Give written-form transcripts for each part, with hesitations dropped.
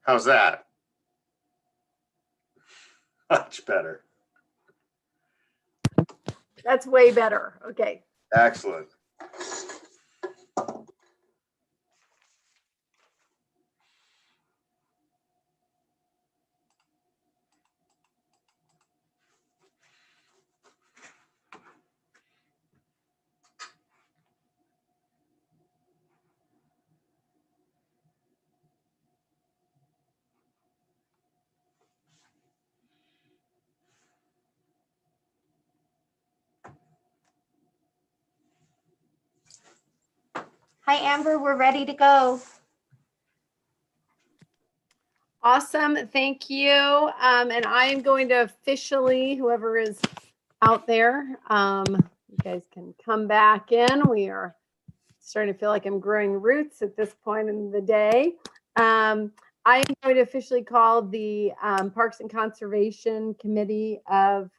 How's that? Much better. That's way better. Okay. Excellent. Hi, Amber, we're ready to go. Awesome. Thank you. And I am going to officially, whoever is out there, you guys can come back in. We are starting to feel like I'm growing roots at this point in the day. I am going to officially call the Parks and Conservation Committee of, I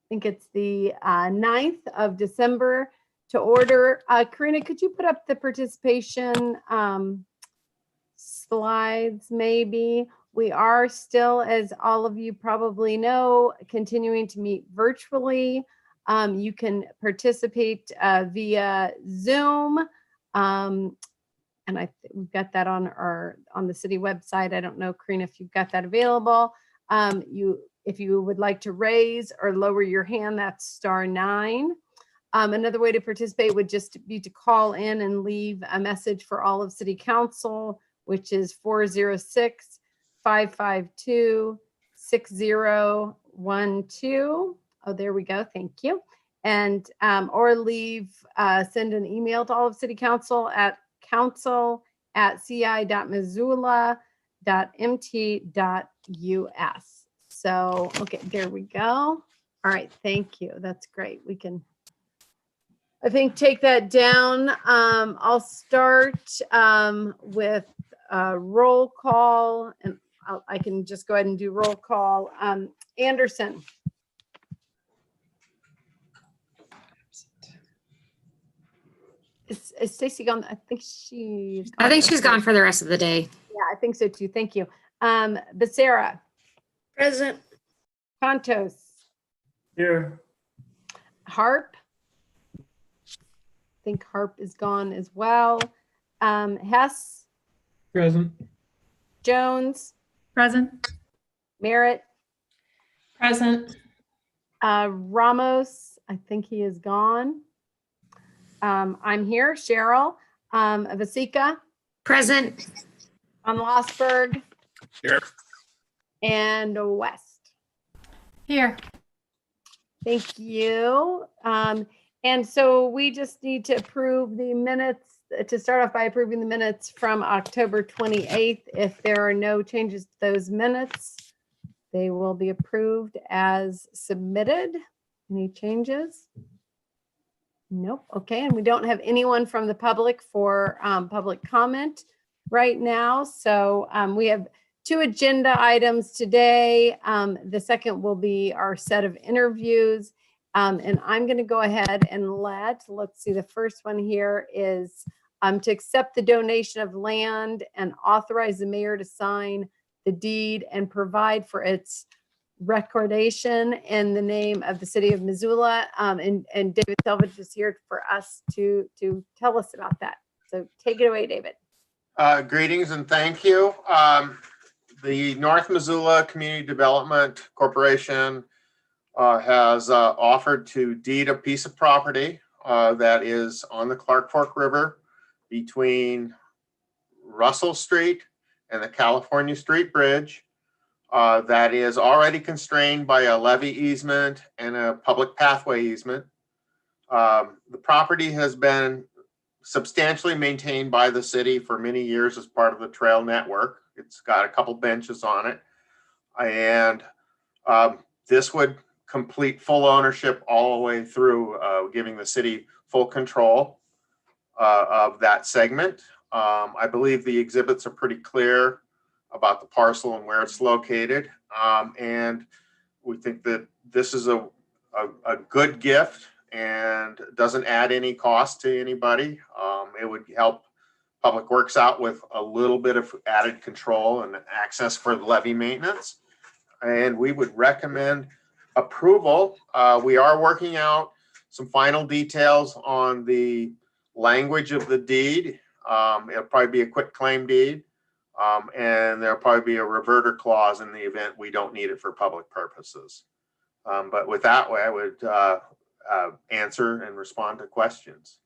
think it's the 9th of December to order. Karina, could you put up the participation slides maybe? We are still, as all of you probably know, continuing to meet virtually. You can participate via Zoom. And we've got that on the city website. I don't know, Karina, if you've got that available. If you would like to raise or lower your hand, that's *9. Another way to participate would just be to call in and leave a message for all of City Council, which is 406-552-6012. Oh, there we go. Thank you. And or send an email to all of City Council at council@ci.missoula.mt.us. So, okay, there we go. All right, thank you. That's great. We can, I think, take that down. I'll start with roll call, and I can just go ahead and do roll call. Anderson. Is Stacy gone? I think she's gone. I think she's gone for the rest of the day. Yeah, I think so too. Thank you. Becerra. Present. Contos. Here. Harp. I think Harp is gone as well. Hess. Present. Jones. Present. Merritt. Present. Ramos. I think he is gone. I'm here. Cheryl. Vasika. Present. On Lossberg. Here. And West. Here. Thank you. And so we just need to approve the minutes, to start off by approving the minutes from October 28th. If there are no changes to those minutes, they will be approved as submitted. Any changes? Nope. Okay. And we don't have anyone from the public for public comment right now. So we have 2 agenda items today. The second will be our set of interviews. And I'm going to go ahead and let's see, the first one here is to accept the donation of land and authorize the mayor to sign the deed and provide for its recordation in the name of the city of Missoula. And David Selvage is here for us to tell us about that. So take it away, David. Greetings and thank you. The North Missoula Community Development Corporation has offered to deed a piece of property that is on the Clark Fork River between Russell Street and the California Street Bridge. That is already constrained by a levee easement and a public pathway easement. The property has been substantially maintained by the city for many years as part of the trail network. It's got a couple benches on it. And this would complete full ownership all the way through, giving the city full control of that segment. I believe the exhibits are pretty clear about the parcel and where it's located. And we think that this is a good gift and doesn't add any cost to anybody. It would help Public Works out with a little bit of added control and access for levee maintenance. And we would recommend approval. We are working out some final details on the language of the deed. It'll probably be a quit claim deed. And there'll probably be a reverter clause in the event we don't need it for public purposes. But with that way, I would answer and respond to questions.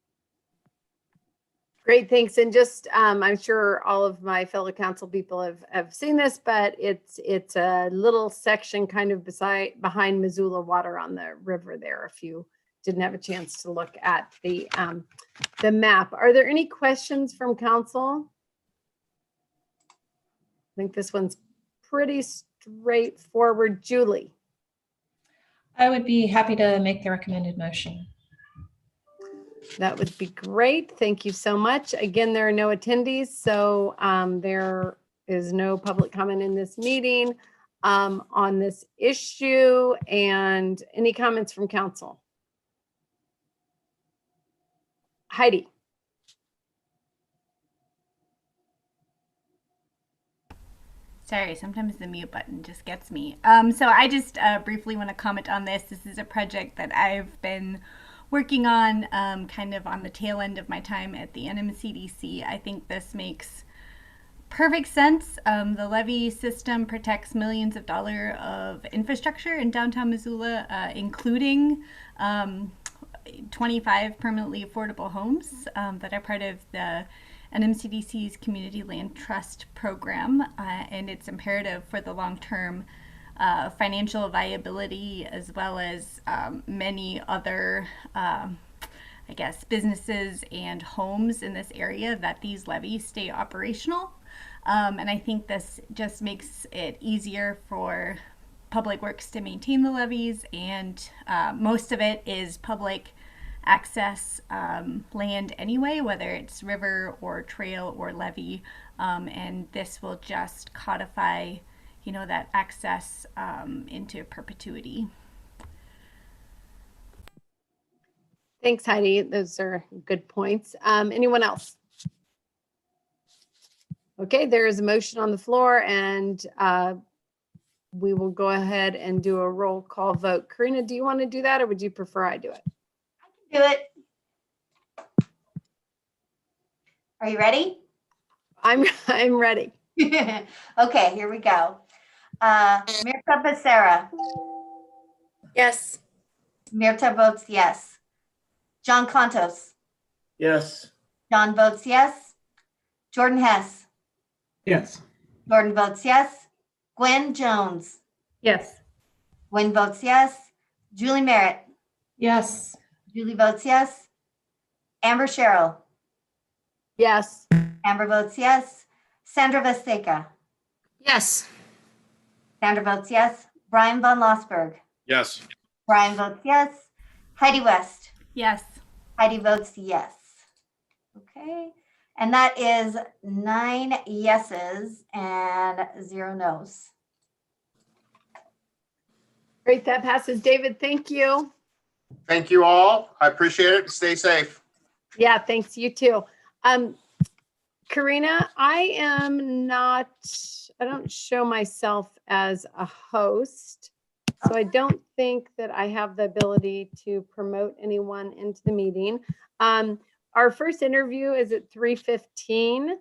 Great, thanks. And just, I'm sure all of my fellow council people have seen this, but it's a little section kind of behind Missoula Water on the river there, if you didn't have a chance to look at the map. Are there any questions from council? I think this one's pretty straightforward. Julie? I would be happy to make the recommended motion. That would be great. Thank you so much. Again, there are no attendees, so there is no public comment in this meeting on this issue. And any comments from council? Heidi? Sorry, sometimes the mute button just gets me. So I just briefly want to comment on this. This is a project that I've been working on kind of on the tail end of my time at the NMCDC. I think this makes perfect sense. The levee system protects millions of dollars of infrastructure in downtown Missoula, including 25 permanently affordable homes that are part of the NMCDC's Community Land Trust program, and it's imperative for the long-term financial viability, as well as many other, I guess, businesses and homes in this area, that these levees stay operational. And I think this just makes it easier for Public Works to maintain the levees, and most of it is public access land anyway, whether it's river or trail or levee, and this will just codify, you know, that access into perpetuity. Thanks, Heidi. Those are good points. Anyone else? Okay, there is a motion on the floor, and we will go ahead and do a roll call vote. Karina, do you want to do that, or would you prefer I do it? Do it. Are you ready? I'm ready. Okay, here we go. Mirta Becerra. Yes. Mirta votes yes. John Contos. Yes. John votes yes. Jordan Hess. Yes. Jordan votes yes. Gwen Jones. Yes. Gwen votes yes. Julie Merritt. Yes. Julie votes yes. Amber Sherrill. Yes. Amber votes yes. Sandra Vesteca. Yes. Sandra votes yes. Brian von Lossberg. Yes. Brian votes yes. Heidi West. Yes. Heidi votes yes. Okay. And that is 9 yeses and 0 nos. Great, that passes. David, thank you. Thank you all. I appreciate it. Stay safe. Yeah, thanks. You too. Karina, I don't show myself as a host, so I don't think that I have the ability to promote anyone into the meeting. Our first interview is at 3:15.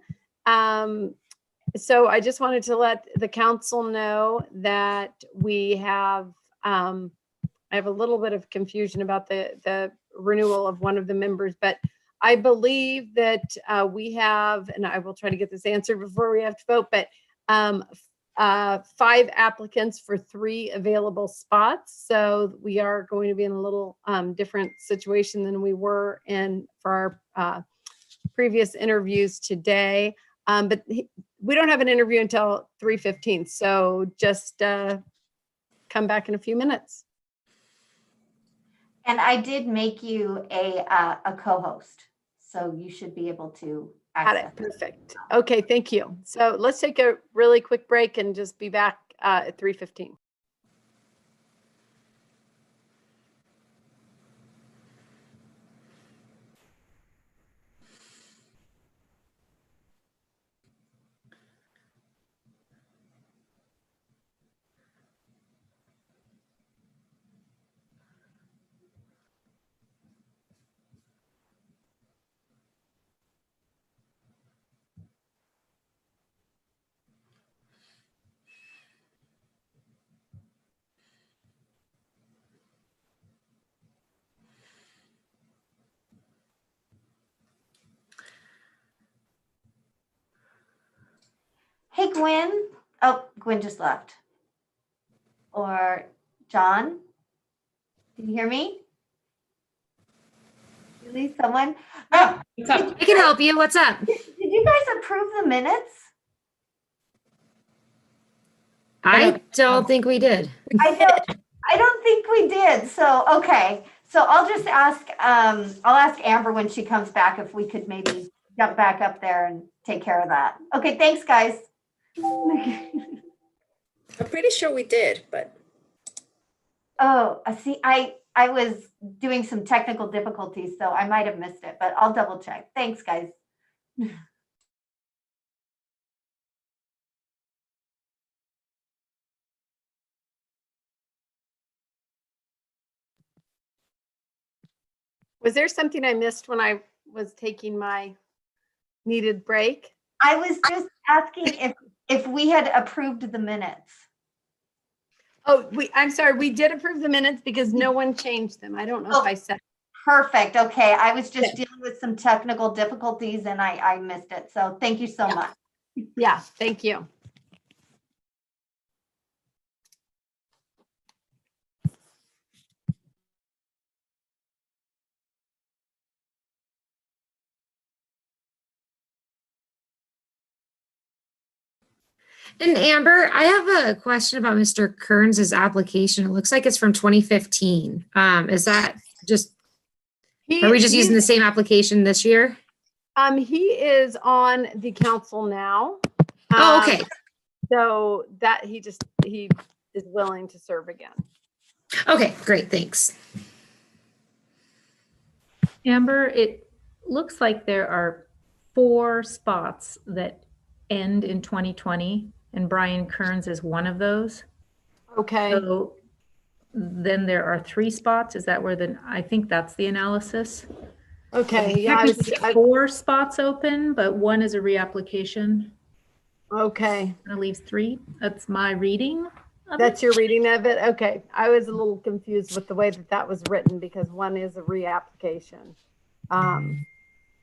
So I just wanted to let the council know that we have, I have a little bit of confusion about the renewal of one of the members, but I believe that we have, and I will try to get this answered before we have to vote, but 5 applicants for 3 available spots. So we are going to be in a little different situation than we were in for our previous interviews today. But we don't have an interview until 3:15. So just come back in a few minutes. And I did make you a co-host, so you should be able to Got access it. Perfect. Okay, thank you. So let's take a really quick break and just be back at 3:15. Hey, Gwen. Oh, Gwen just left. Or John? Did you hear me? Really, someone? Oh, what's up? I can help you. What's up? Did you guys approve the minutes? I don't think we did. I don't think we did. So, okay. So I'll just ask, I'll ask Amber when she comes back if we could maybe jump back up there and take care of that. Okay, thanks, guys. I'm pretty sure we did, but. Oh, I see. I was doing some technical difficulties, so I might have missed it, but I'll double check. Thanks, guys. Was there something I missed when I was taking my needed break? I was just asking if we had approved the minutes. Oh, I'm sorry, we did approve the minutes because no one changed them. I don't know if I said. Perfect. Okay. I was just dealing with some technical difficulties and I missed it. So thank you so much. Yeah, thank you. And Amber, I have a question about Mr. Kearns' application. It looks like it's from 2015. Is that just, are we just using the same application this year? He is on the council now. Oh, okay. So that he is willing to serve again. Okay, great. Thanks. Amber, it looks like there are 4 spots that end in 2020, and Brian Kearns is one of those. Okay, So then there are 3 spots. Is that where I think that's the analysis. okay, yeah, Technically 4 spots open, but 1 is a reapplication. okay. That leaves 3. That's my reading of That's it. your reading of it? Okay. I was a little confused with the way that was written because 1 is a reapplication.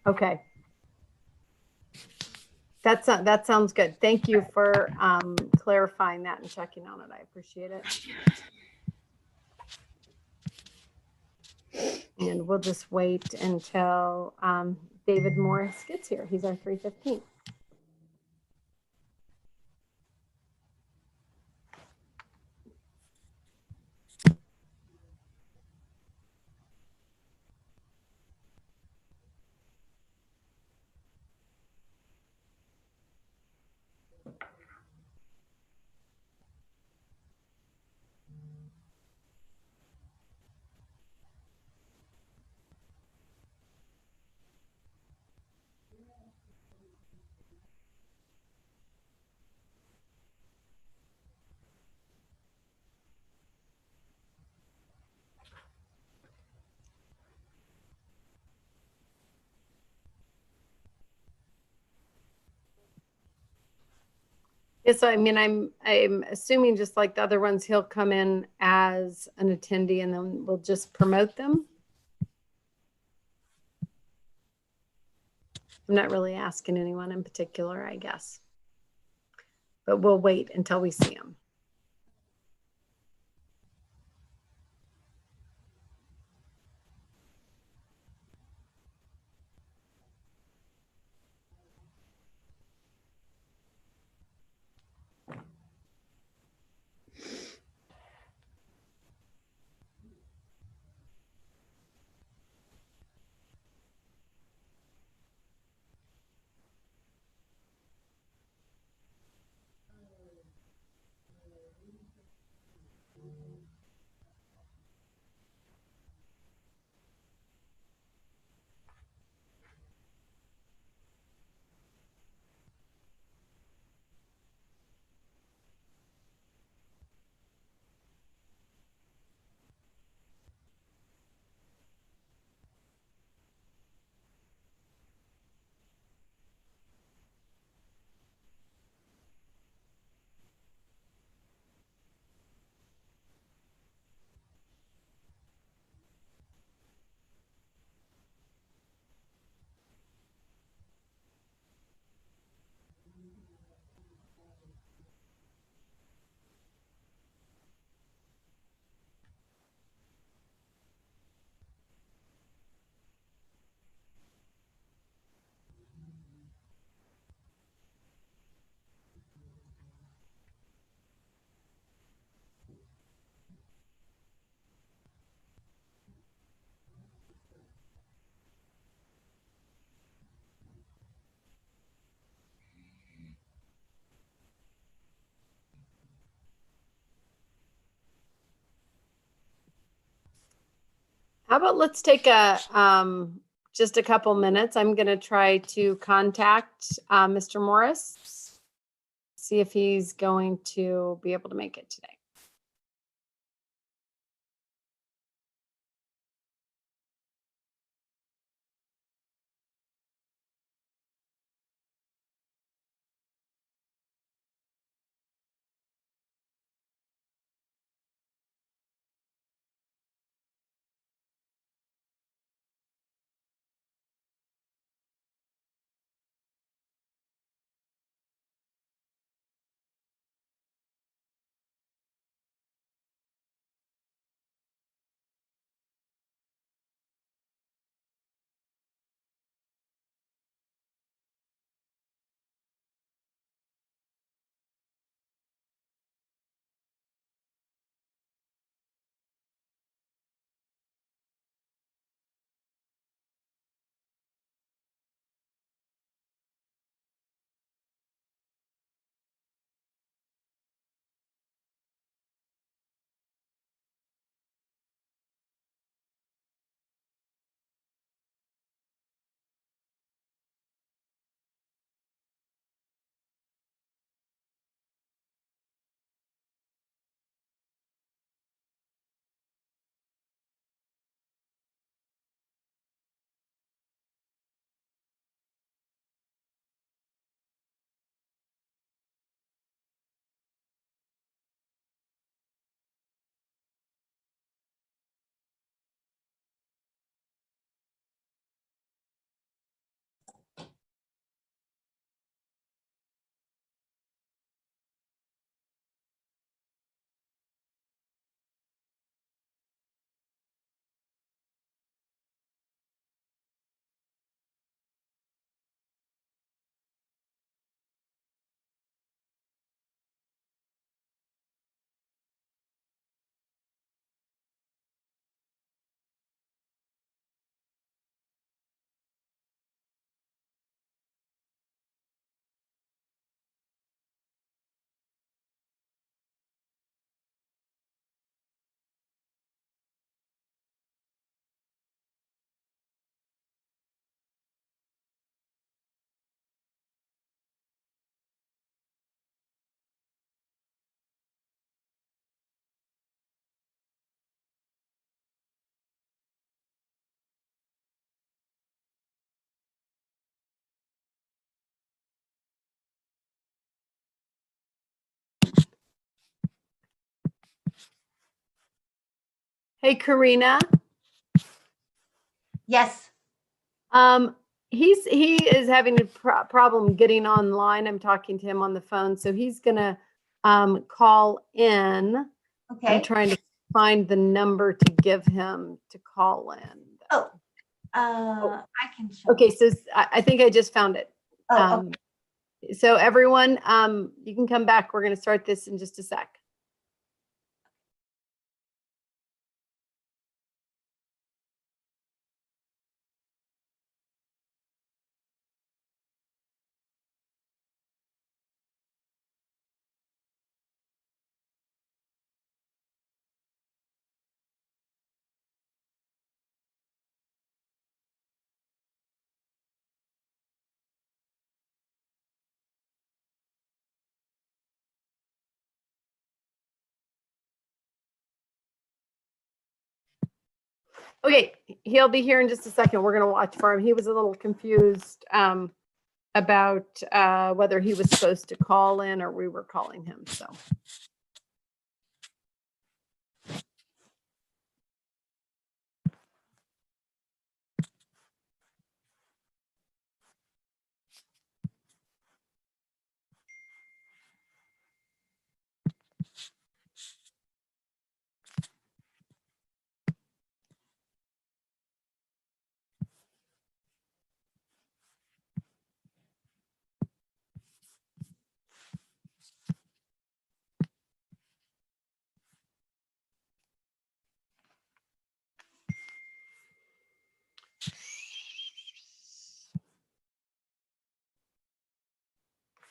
Okay. That sounds good. Thank you for clarifying that and checking on it. I appreciate it. And we'll just wait until David Morris gets here. He's our 315. Yes, I mean, I'm assuming just like the other ones, he'll come in as an attendee and then we'll just promote them. I'm not really asking anyone in particular, I guess. But we'll wait until we see him. How about let's take a, just a couple minutes. I'm going to try to contact Mr. Morris, see if he's going to be able to make it today. Hey, Karina. Yes. He is having a problem getting online. I'm talking to him on the phone, so he's gonna call in. I'm Okay. trying to find the number to give him to call in. Oh, I can show. Okay, so I think I just found it. Oh, So everyone, you can come back. We're gonna start this in just a sec. Okay, he'll be here in just a second. We're gonna watch for him. He was a little confused about whether he was supposed to call in or we were calling him, so.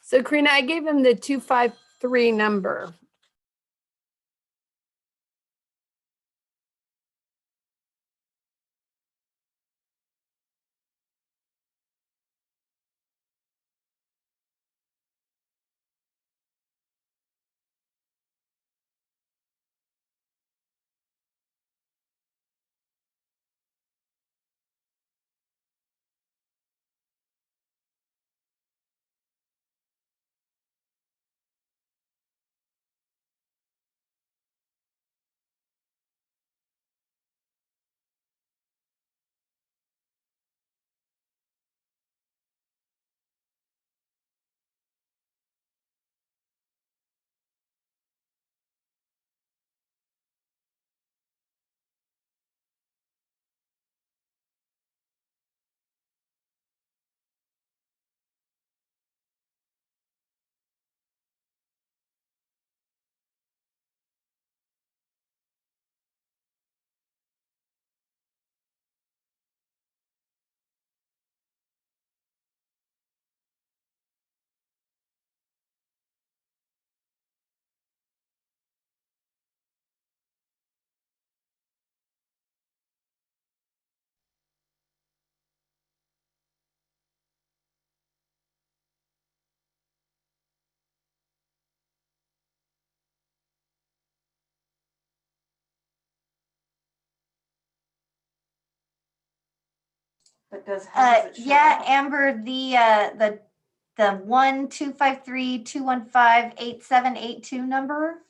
So Karina, I gave him the 253 number. But how does it show Yeah, up? Amber, the 1-253-215-8782 number.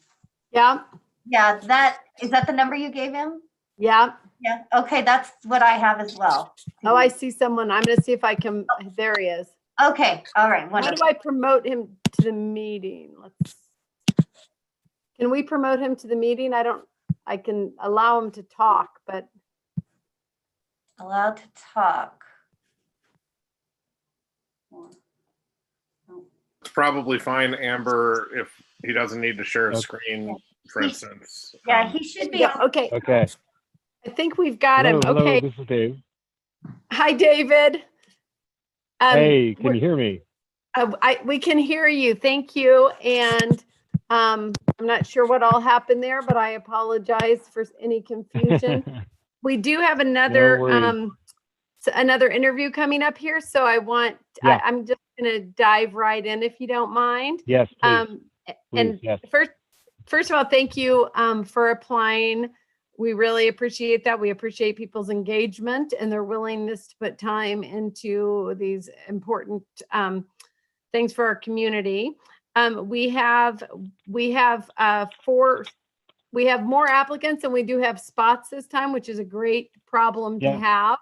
Yeah, Yeah, is that the number you gave him? yeah. Yeah, okay, that's what I have as well. Oh, I see someone. I'm gonna see if I can, there he is. Okay, all right, How do wonderful. I promote him to the meeting? Can we promote him to the meeting? I can allow him to talk, but Allowed to talk. It's probably fine, Amber, if he doesn't need to share a screen, for instance. Yeah, he should be. yeah, okay. Okay. I think we've got him. Hello, Okay. this is Dave. Hi, David. Hey, can you hear me? We can hear you. Thank you. And I'm not sure what all happened there, but I apologize for any confusion. We do have another worries. another interview coming up here, so Yeah. I'm just gonna dive right in if you don't mind. Yes, please. And yes. first of all, thank you for applying. We really appreciate that. We appreciate people's engagement and their willingness to put time into these important things for our community. We have more applicants than we do have spots this time, which is a great problem to have.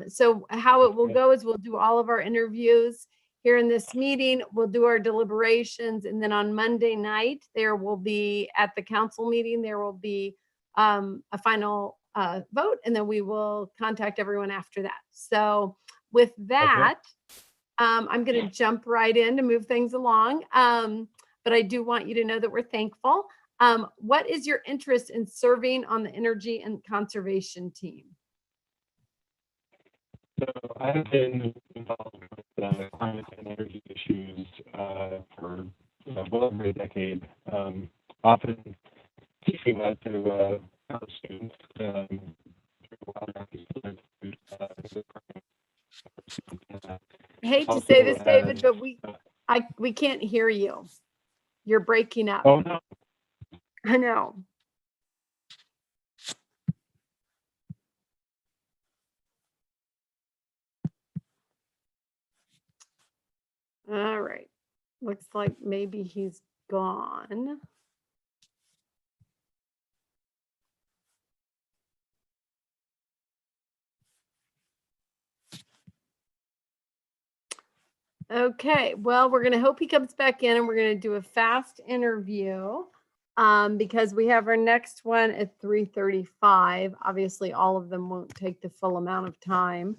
So how it will go is we'll do all of our interviews here in this meeting. We'll do our deliberations, and then on Monday night, there will be at the council meeting, there will be a final vote, and then we will contact everyone after that. So with that, I'm going to jump right in to move things along. But I do want you to know that we're thankful. What is your interest in serving on the energy and conservation team? So I have been involved with climate and energy issues for well over a decade. Often teaching that to college students through Wild Rockies Institute. I hate to say this, David, but we can't hear you. You're breaking up. Oh no. I know. All right. Looks like maybe he's gone. Okay, well, we're going to hope he comes back in, and we're going to do a fast interview because we have our next one at 3:35. Obviously, all of them won't take the full amount of time.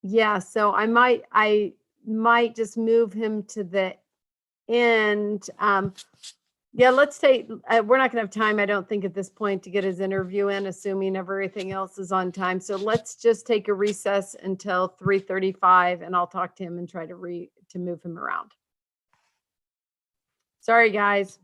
Yeah, so I might just move him to the end. Yeah, let's take, we're not gonna have time, I don't think at this point, to get his interview in, assuming everything else is on time. So let's just take a recess until 3:35, and I'll talk to him and try to move him around. Sorry, guys.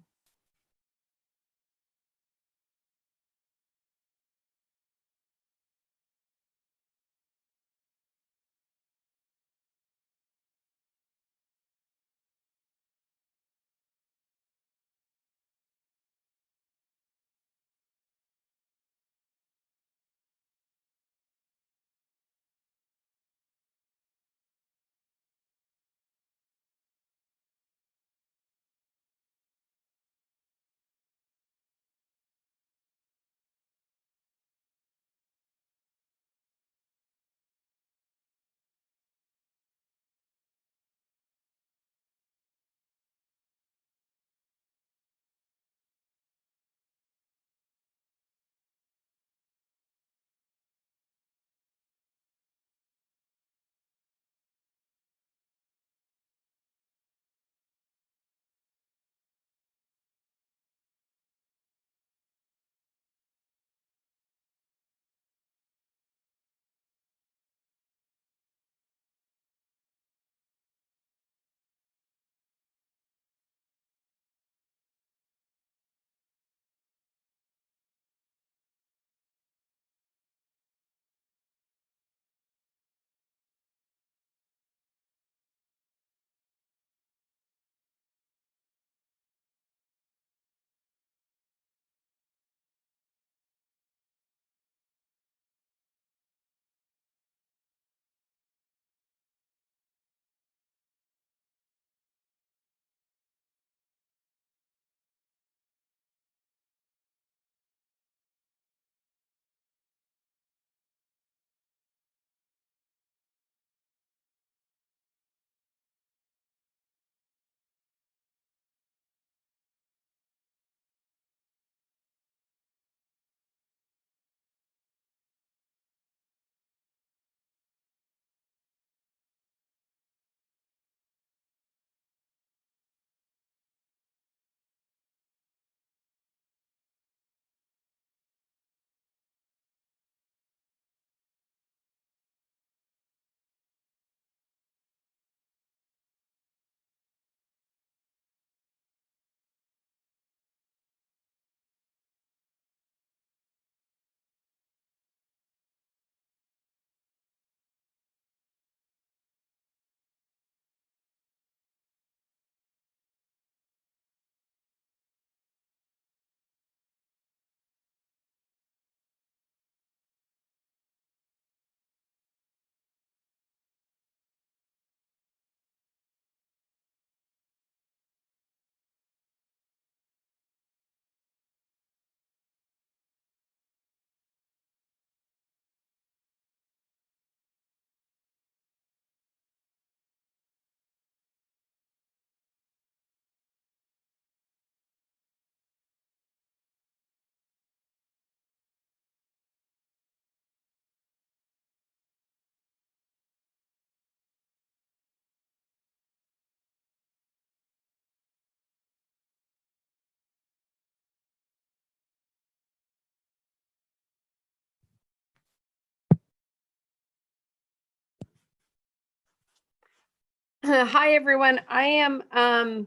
Hi, everyone. I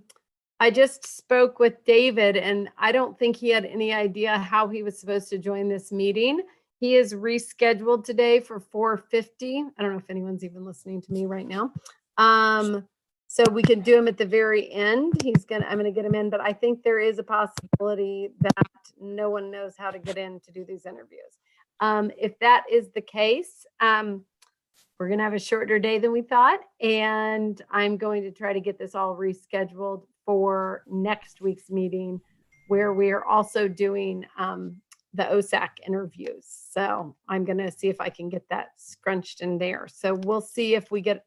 just spoke with David and I don't think he had any idea how he was supposed to join this meeting. He is rescheduled today for 4:50. I don't know if anyone's even listening to me right now. So we can do him at the very end. I'm gonna get him in, but I think there is a possibility that no one knows how to get in to do these interviews. If that is the case, we're going to have a shorter day than we thought, and I'm going to try to get this all rescheduled for next week's meeting, where we are also doing the OSAC interviews. So I'm going to see if I can get that scrunched in there. So we'll see if we get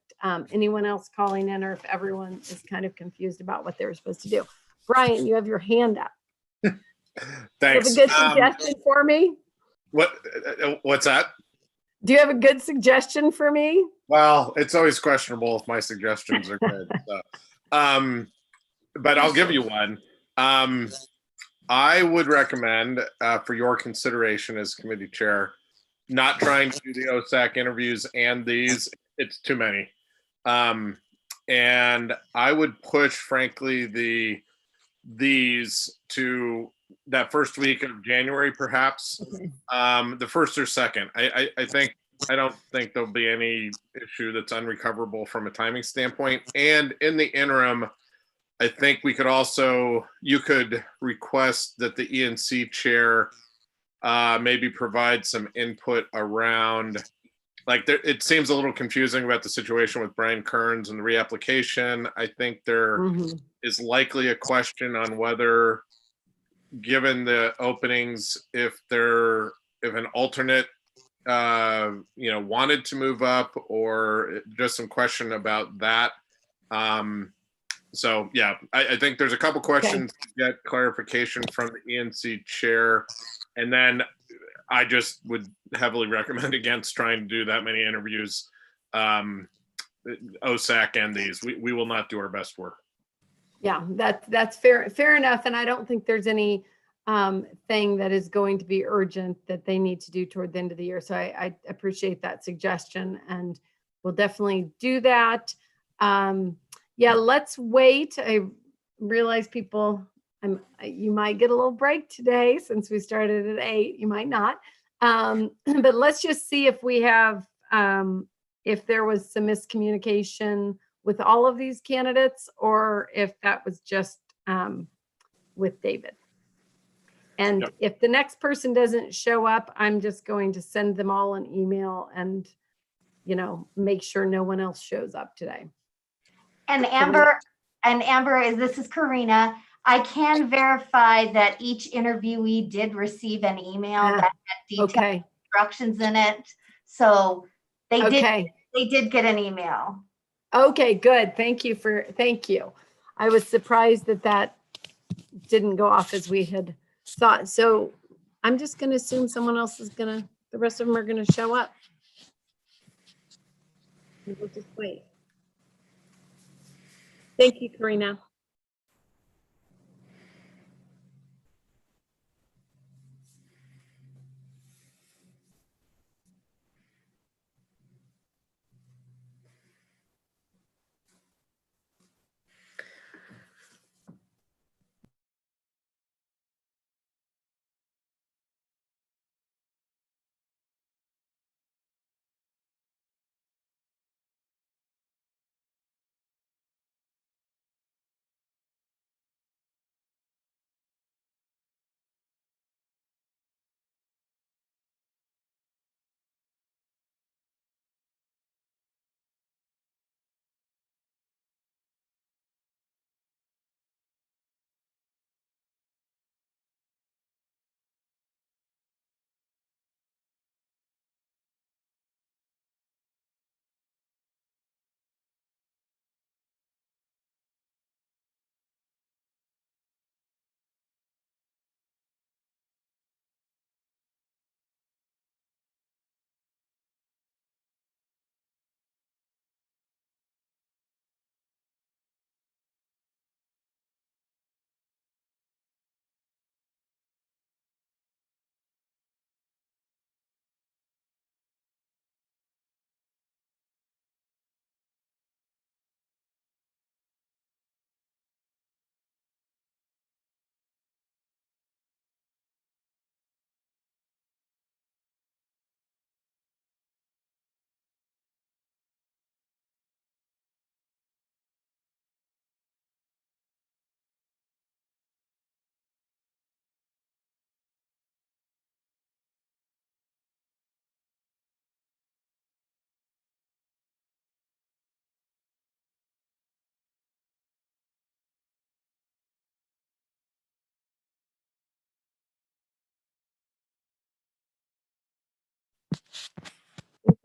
anyone else calling in or if everyone is kind of confused about what they were supposed to do. Brian, you have your hand up. Thanks. You have a good suggestion for me? What's that? Do you have a good suggestion for me? Well, it's always questionable if my suggestions are good. So, but I'll give you one. I would recommend, for your consideration as committee chair, not trying to do the OSAC interviews and these. It's too many. And I would push, frankly, these to that first week of January, perhaps. Okay. The first or second. I don't think there'll be any issue that's unrecoverable from a timing standpoint. And in the interim, I think you could request that the ENC chair maybe provide some input around, it seems a little confusing about the situation with Brian Kearns and the reapplication. I think there is likely a question on whether, given the openings, if an alternate wanted to move up, or just some question about that. So yeah, I think there's a couple questions to get clarification from the ENC chair, and then I just would heavily recommend against trying to do that many interviews, OSAC and these. We will not do our best work. Yeah, that's fair enough. And I don't think there's any thing that is going to be urgent that they need to do toward the end of the year. So I appreciate that suggestion, and we'll definitely do that. Yeah, let's wait. I realize people, you might get a little break today since we started at 8. You might not. But let's just see if we have, if there was some miscommunication with all of these candidates, or if that was just with David. And Yep. If the next person doesn't show up, I'm just going to send them all an email and, make sure no one else shows up today. And Amber, this is Karina. I can verify that each interviewee did receive an email that had detailed instructions in it. So they did get an email. Okay, good. Thank you. I was surprised that didn't go off as we had thought. So I'm just going to assume someone else the rest of them are going to show up. We'll just wait. Thank you, Karina.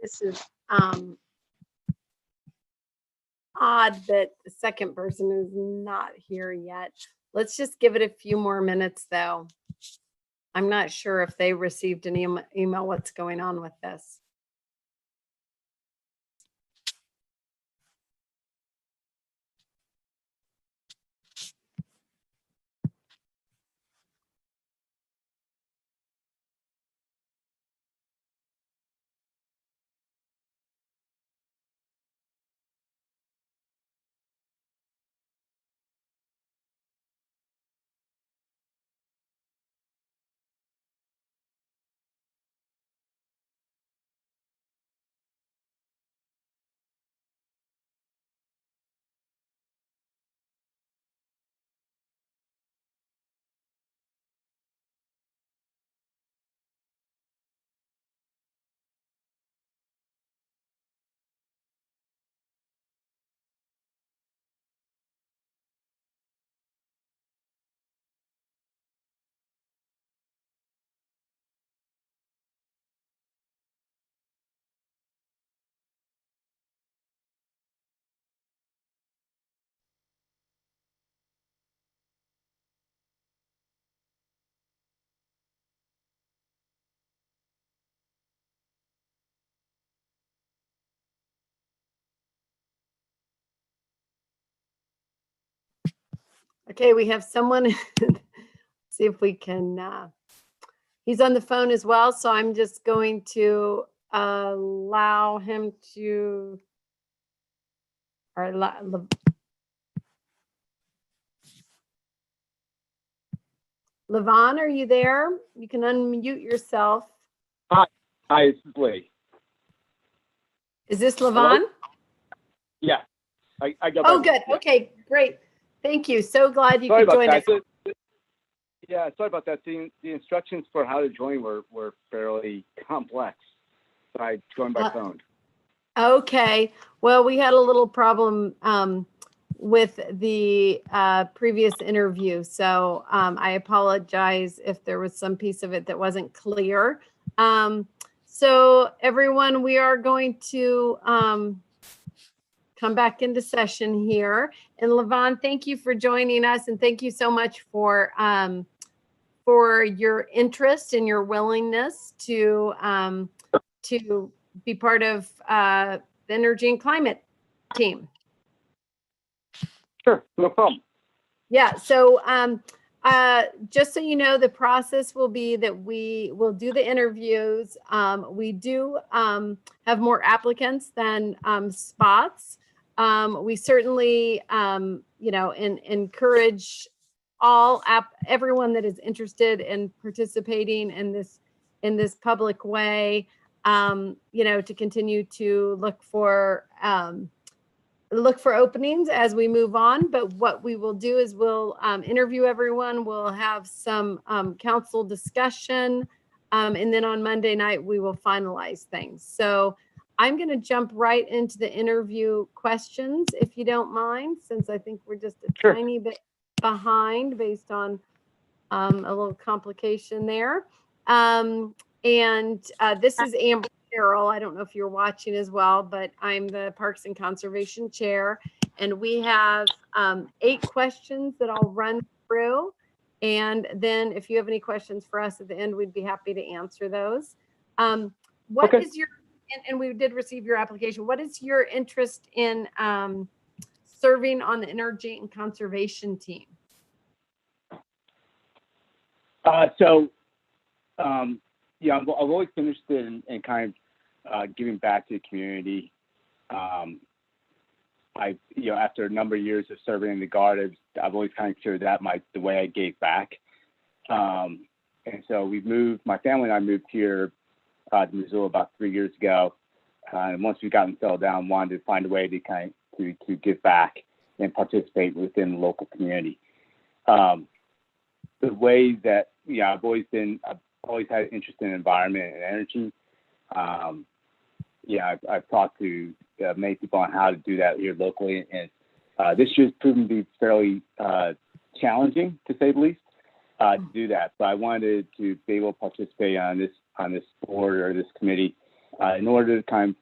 This is odd that the second person is not here yet. Let's just give it a few more minutes, though. I'm not sure if they received an email what's going on with this. Okay, we have someone. See if we can. He's on the phone as well, so I'm just going to allow him to. Or Levon, are you there? You can unmute yourself. Hi, it's Blake. Is this Levon? Yeah, I got. Oh, good. Yeah. Okay, great. Thank you. So glad you Sorry could join us. Yeah, sorry about that. The instructions for how to join were fairly complex. So I joined by phone. Okay. Well, we had a little problem with the previous interview. So I apologize if there was some piece of it that wasn't clear. So everyone, we are going to come back into session here. And Levon, thank you for joining us. And thank you so much for your interest and your willingness to be part of the energy and climate team. Sure, no problem. Yeah, so just so you know, the process will be that we will do the interviews. We do have more applicants than spots. We certainly, encourage everyone that is interested in participating in this public way, to continue to look for openings as we move on. But what we will do is we'll interview everyone. We'll have some council discussion. And then on Monday night, we will finalize things. So I'm going to jump right into the interview questions, if you don't mind, since I think we're just a tiny bit behind based on a little complication there. This is Amber Carroll. I don't know if you're watching as well, but I'm the Parks and Conservation Chair. And we have 8 questions that I'll run through. And then if you have any questions for us at the end, we'd be happy to answer those. What is your, and we did receive your application, what is your interest in serving on the Energy and Conservation team? I've always been interested in kind of giving back to the community. After a number of years of serving in the Guard, I've always kind of considered that the way I gave back. And so my family and I moved here to Missoula about 3 years ago. And once we got settled down, wanted to find a way to to give back and participate within the local community. The way that, I've always had an interest in environment and energy. I've talked to many people on how to do that here locally, and this year's proven to be fairly challenging, to say the least, to do that. So I wanted to be able to participate on this board or this committee in order to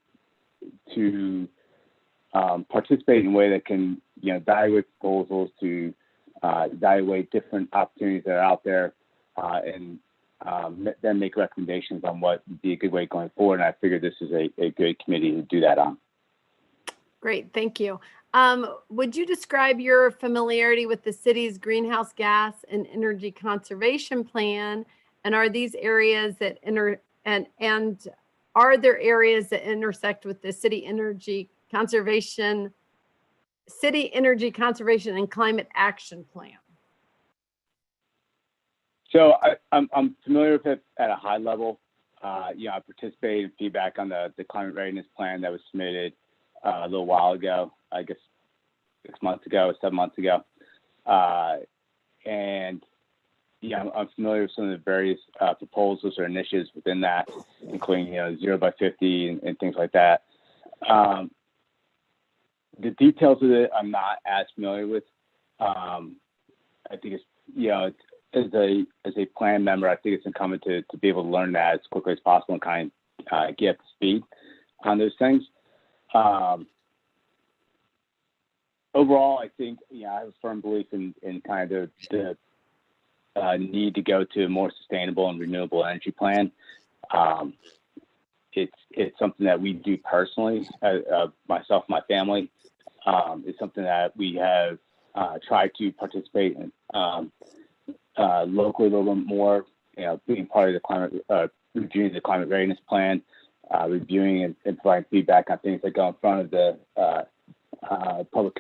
participate in a way that can, evaluate proposals, to evaluate different opportunities that are out there, and then make recommendations on what would be a good way going forward. And I figured this is a good committee to do that on. Great, thank you. Would you describe your familiarity with the city's greenhouse gas and energy conservation plan? And are these areas that are there areas that intersect with the city energy conservation and climate action plan? So I'm familiar with it at a high level. I participated in feedback on the climate readiness plan that was submitted a little while ago, I guess 6 months ago or 7 months ago. And I'm familiar with some of the various proposals or initiatives within that, including 0 by 50 and things like that. The details of it I'm not as familiar with. I think it's as a plan member, I think it's incumbent to be able to learn that as quickly as possible and kind of get up to speed on those things. Overall, I think I have a firm belief in kind of the need to go to a more sustainable and renewable energy plan. It's something that we do personally, myself and my family. It's something that we have tried to participate in locally a little bit more. Being part of the climate, reviewing the climate readiness plan, reviewing and providing feedback on things that go in front of the Public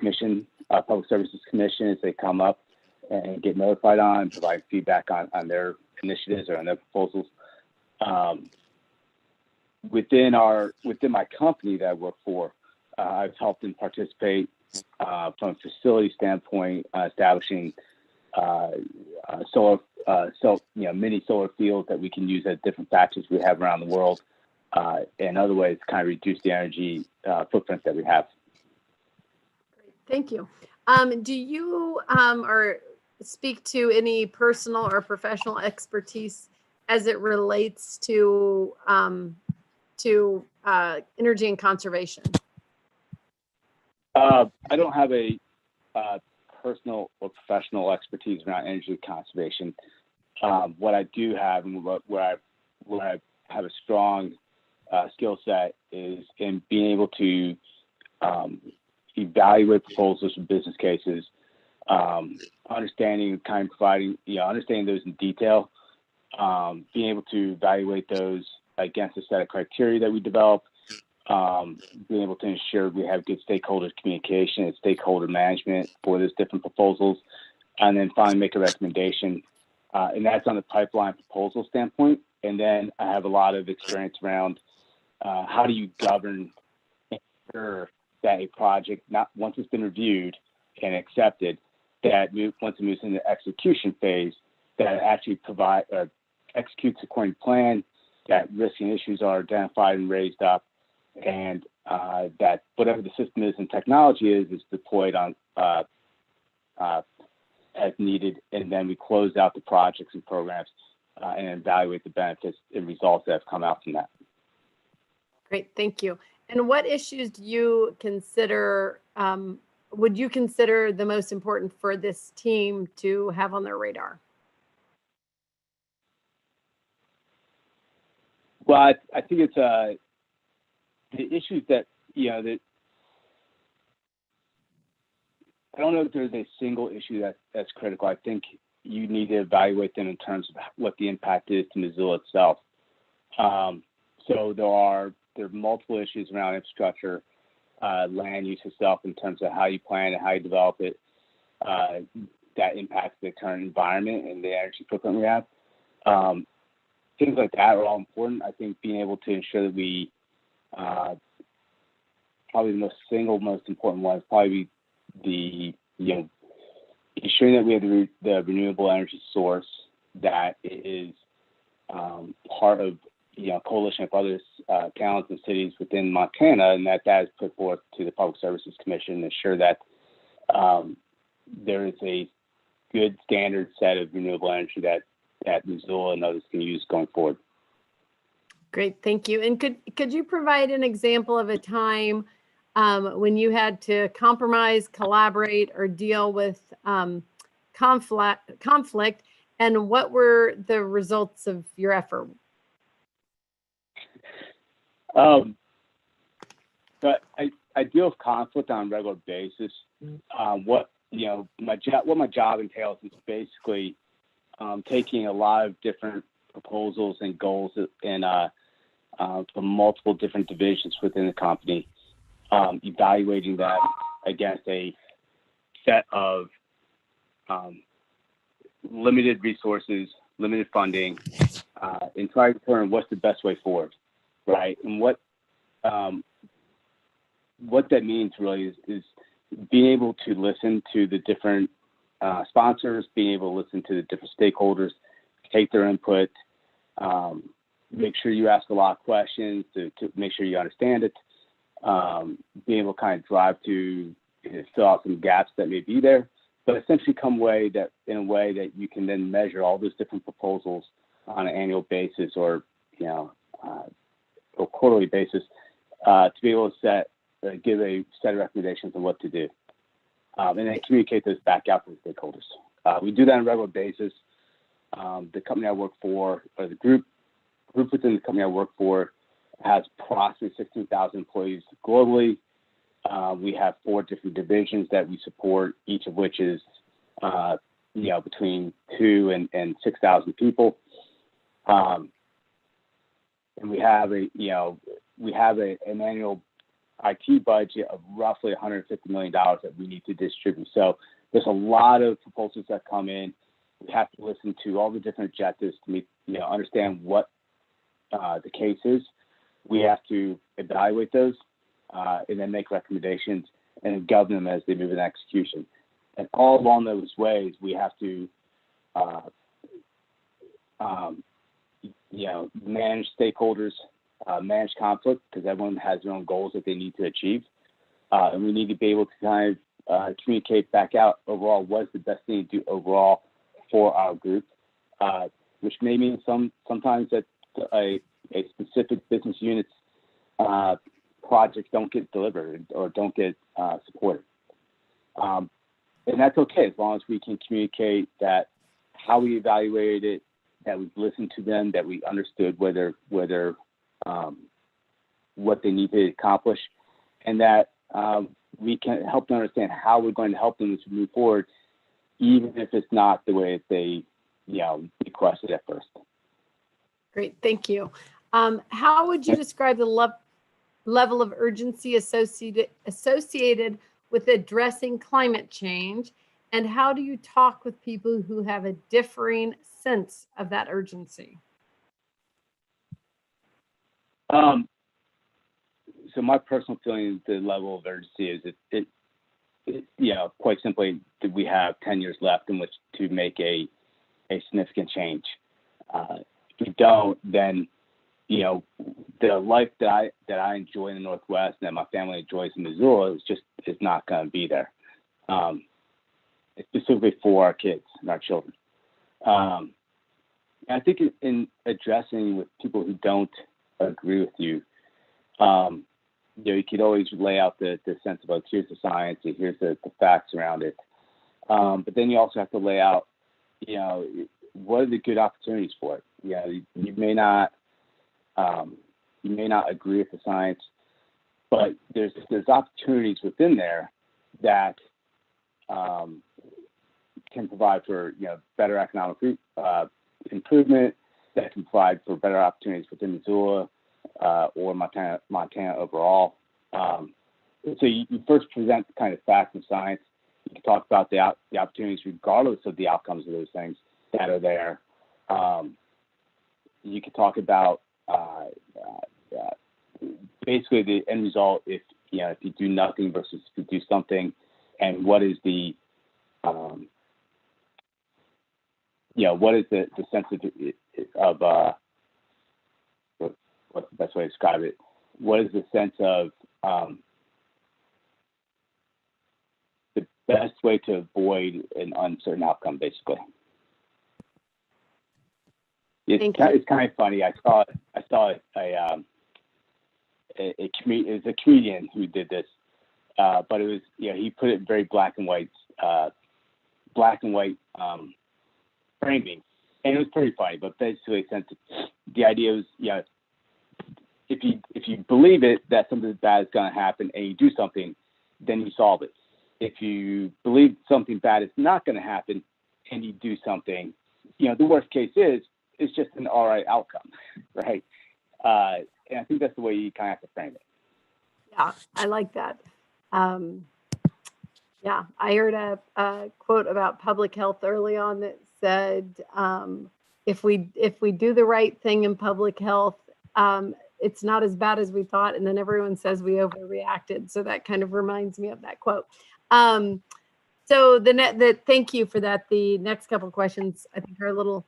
Services Commission as they come up and get notified on, provide feedback on their initiatives or on their proposals. Within my company that I work for, I've helped and participate from a facility standpoint, establishing mini solar fields that we can use at different factories we have around the world, and other ways to kind of reduce the energy footprint that we have. Thank you. Do you or speak to any personal or professional expertise as it relates to energy and conservation? I don't have a personal or professional expertise around energy conservation. What I do have, and where I have a strong skill set, is in being able to evaluate proposals and business cases, understanding those in detail, being able to evaluate those against a set of criteria that we develop, being able to ensure we have good stakeholder communication and stakeholder management for those different proposals, and then finally make a recommendation. And that's on the pipeline proposal standpoint. And then I have a lot of experience around how do you govern and ensure that a project, not once it's been reviewed and accepted, once it moves into the execution phase, that it actually executes according to plan, that risks and issues are identified and raised up, and that whatever the system is and technology is deployed on as needed, and then we close out the projects and programs and evaluate the benefits and results that have come out from that. Great, thank you. And what issues do you consider, would you consider the most important for this team to have on their radar? Well, I think it's the issues that, that I don't know if there's a single issue that's critical. I think you need to evaluate them in terms of what the impact is to Missoula itself. So there are multiple issues around infrastructure, land use itself in terms of how you plan and how you develop it, that impacts the current environment and the energy footprint we have. Things like that are all important. I think being able to ensure that we, probably the most important one is probably the ensuring that we have the renewable energy source that is part of coalition of other towns and cities within Montana, and that is put forth to the Public Services Commission to ensure that there is a good standard set of renewable energy that Missoula and others can use going forward. Great, thank you. And could you provide an example of a time when you had to compromise, collaborate, or deal with conflict, and what were the results of your effort? But I deal with conflict on a regular basis. What my job entails is basically taking a lot of different proposals and goals and from multiple different divisions within the company, evaluating them against a set of limited resources, limited funding, and try to determine what's the best way forward, right? And what that means really is being able to listen to the different sponsors, being able to listen to the different stakeholders, take their input, make sure you ask a lot of questions to make sure you understand it, being able to kind of drive to fill out some gaps that may be there, but essentially in a way that you can then measure all those different proposals on an annual basis or quarterly basis to be able to give a set of recommendations on what to do, and then communicate those back out to the stakeholders. We do that on a regular basis. The company I work for, or the group within the company I work for, has approximately 16,000 employees globally. We have 4 different divisions that we support, each of which is between 2,000 and 6,000 people. And we have an annual IT budget of roughly $150 million that we need to distribute. So there's a lot of proposals that come in. We have to listen to all the different objectives to understand what the case is. We have to evaluate those and then make recommendations and govern them as they move into execution. And all along those ways, we have to manage stakeholders, manage conflict, because everyone has their own goals that they need to achieve. And we need to be able to kind of communicate back out overall what's the best thing to do overall for our group, which may mean sometimes that a specific business unit's projects don't get delivered or don't get supported. And that's okay as long as we can communicate that how we evaluated it, that we've listened to them, that we understood whether what they need to accomplish, and that we can help them understand how we're going to help them to move forward, even if it's not the way that they requested at first. Great, thank you. How would you describe the level of urgency associated with addressing climate change, and how do you talk with people who have a differing sense of that urgency? So my personal feeling, the level of urgency is it quite simply that we have 10 years left in which to make a significant change. If we don't, then the life that I enjoy in the Northwest and that my family enjoys in Missoula is not going to be there. Specifically for our kids and our children. I think in addressing with people who don't agree with you, you could always lay out the sense about here's the science and here's the facts around it. But then you also have to lay out, what are the good opportunities for it? You may not agree with the science, but there's opportunities within there that can provide for better economic improvement, that can provide for better opportunities within Missoula or Montana overall. So you first present the kind of facts and science. You can talk about the opportunities regardless of the outcomes of those things that are there. You can talk about basically the end result if you do nothing versus if you do something, and what is the what is the sense of what's the best way to describe it? What is the sense of the best way to avoid an uncertain outcome, basically? Thank you. It's kind of funny. I saw it was a comedian who did this, but it was, he put it in very black and white framing, and it was pretty funny. But basically, since the idea was, if you believe it that something bad is going to happen and you do something, then you solve it. If you believe something bad is not going to happen and you do something, the worst case is it's just an all right outcome, right? And I think that's the way you kind of have to frame it. Yeah, I like that. Yeah, I heard a quote about public health early on that said, if we do the right thing in public health, it's not as bad as we thought. And then everyone says we overreacted. So that kind of reminds me of that quote. So thank you for that. The next couple of questions I think are a little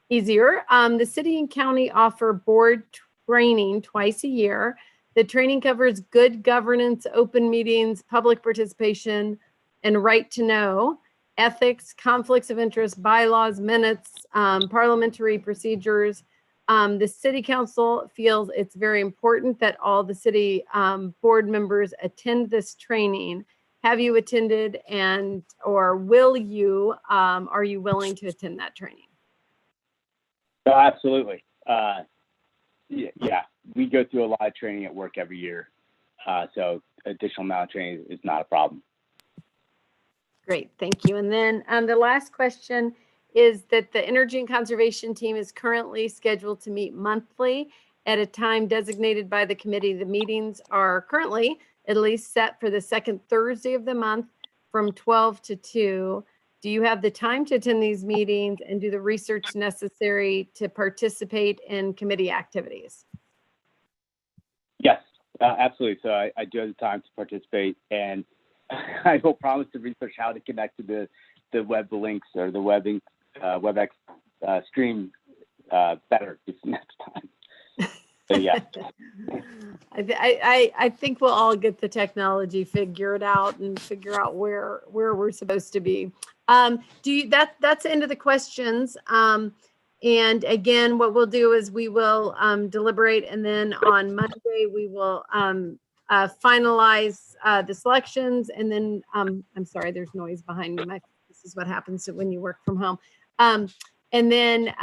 easier. The city and county offer board training twice a year. The training covers good governance, open meetings, public participation, and right to know, ethics, conflicts of interest, bylaws, minutes, parliamentary procedures. The city council feels it's very important that all the city board members attend this training. Have you attended, or will you, are you willing to attend that training? Oh, absolutely. Yeah, we go through a lot of training at work every year. So additional amount of training is not a problem. Great, thank you. And then the last question is that the Energy and Conservation team is currently scheduled to meet monthly at a time designated by the committee. The meetings are currently at least set for the second Thursday of the month from 12 to 2. Do you have the time to attend these meetings and do the research necessary to participate in committee activities? Yes, absolutely. So I do have the time to participate, and I will promise to research how to connect to the web links or the WebEx stream better this next time. So yeah. I think we'll all get the technology figured out and figure out where we're supposed to be. That's the end of the questions. And again, what we'll do is we will deliberate, and then on Monday we will finalize the selections. And then I'm sorry, there's noise behind me. This is what happens when you work from home. And then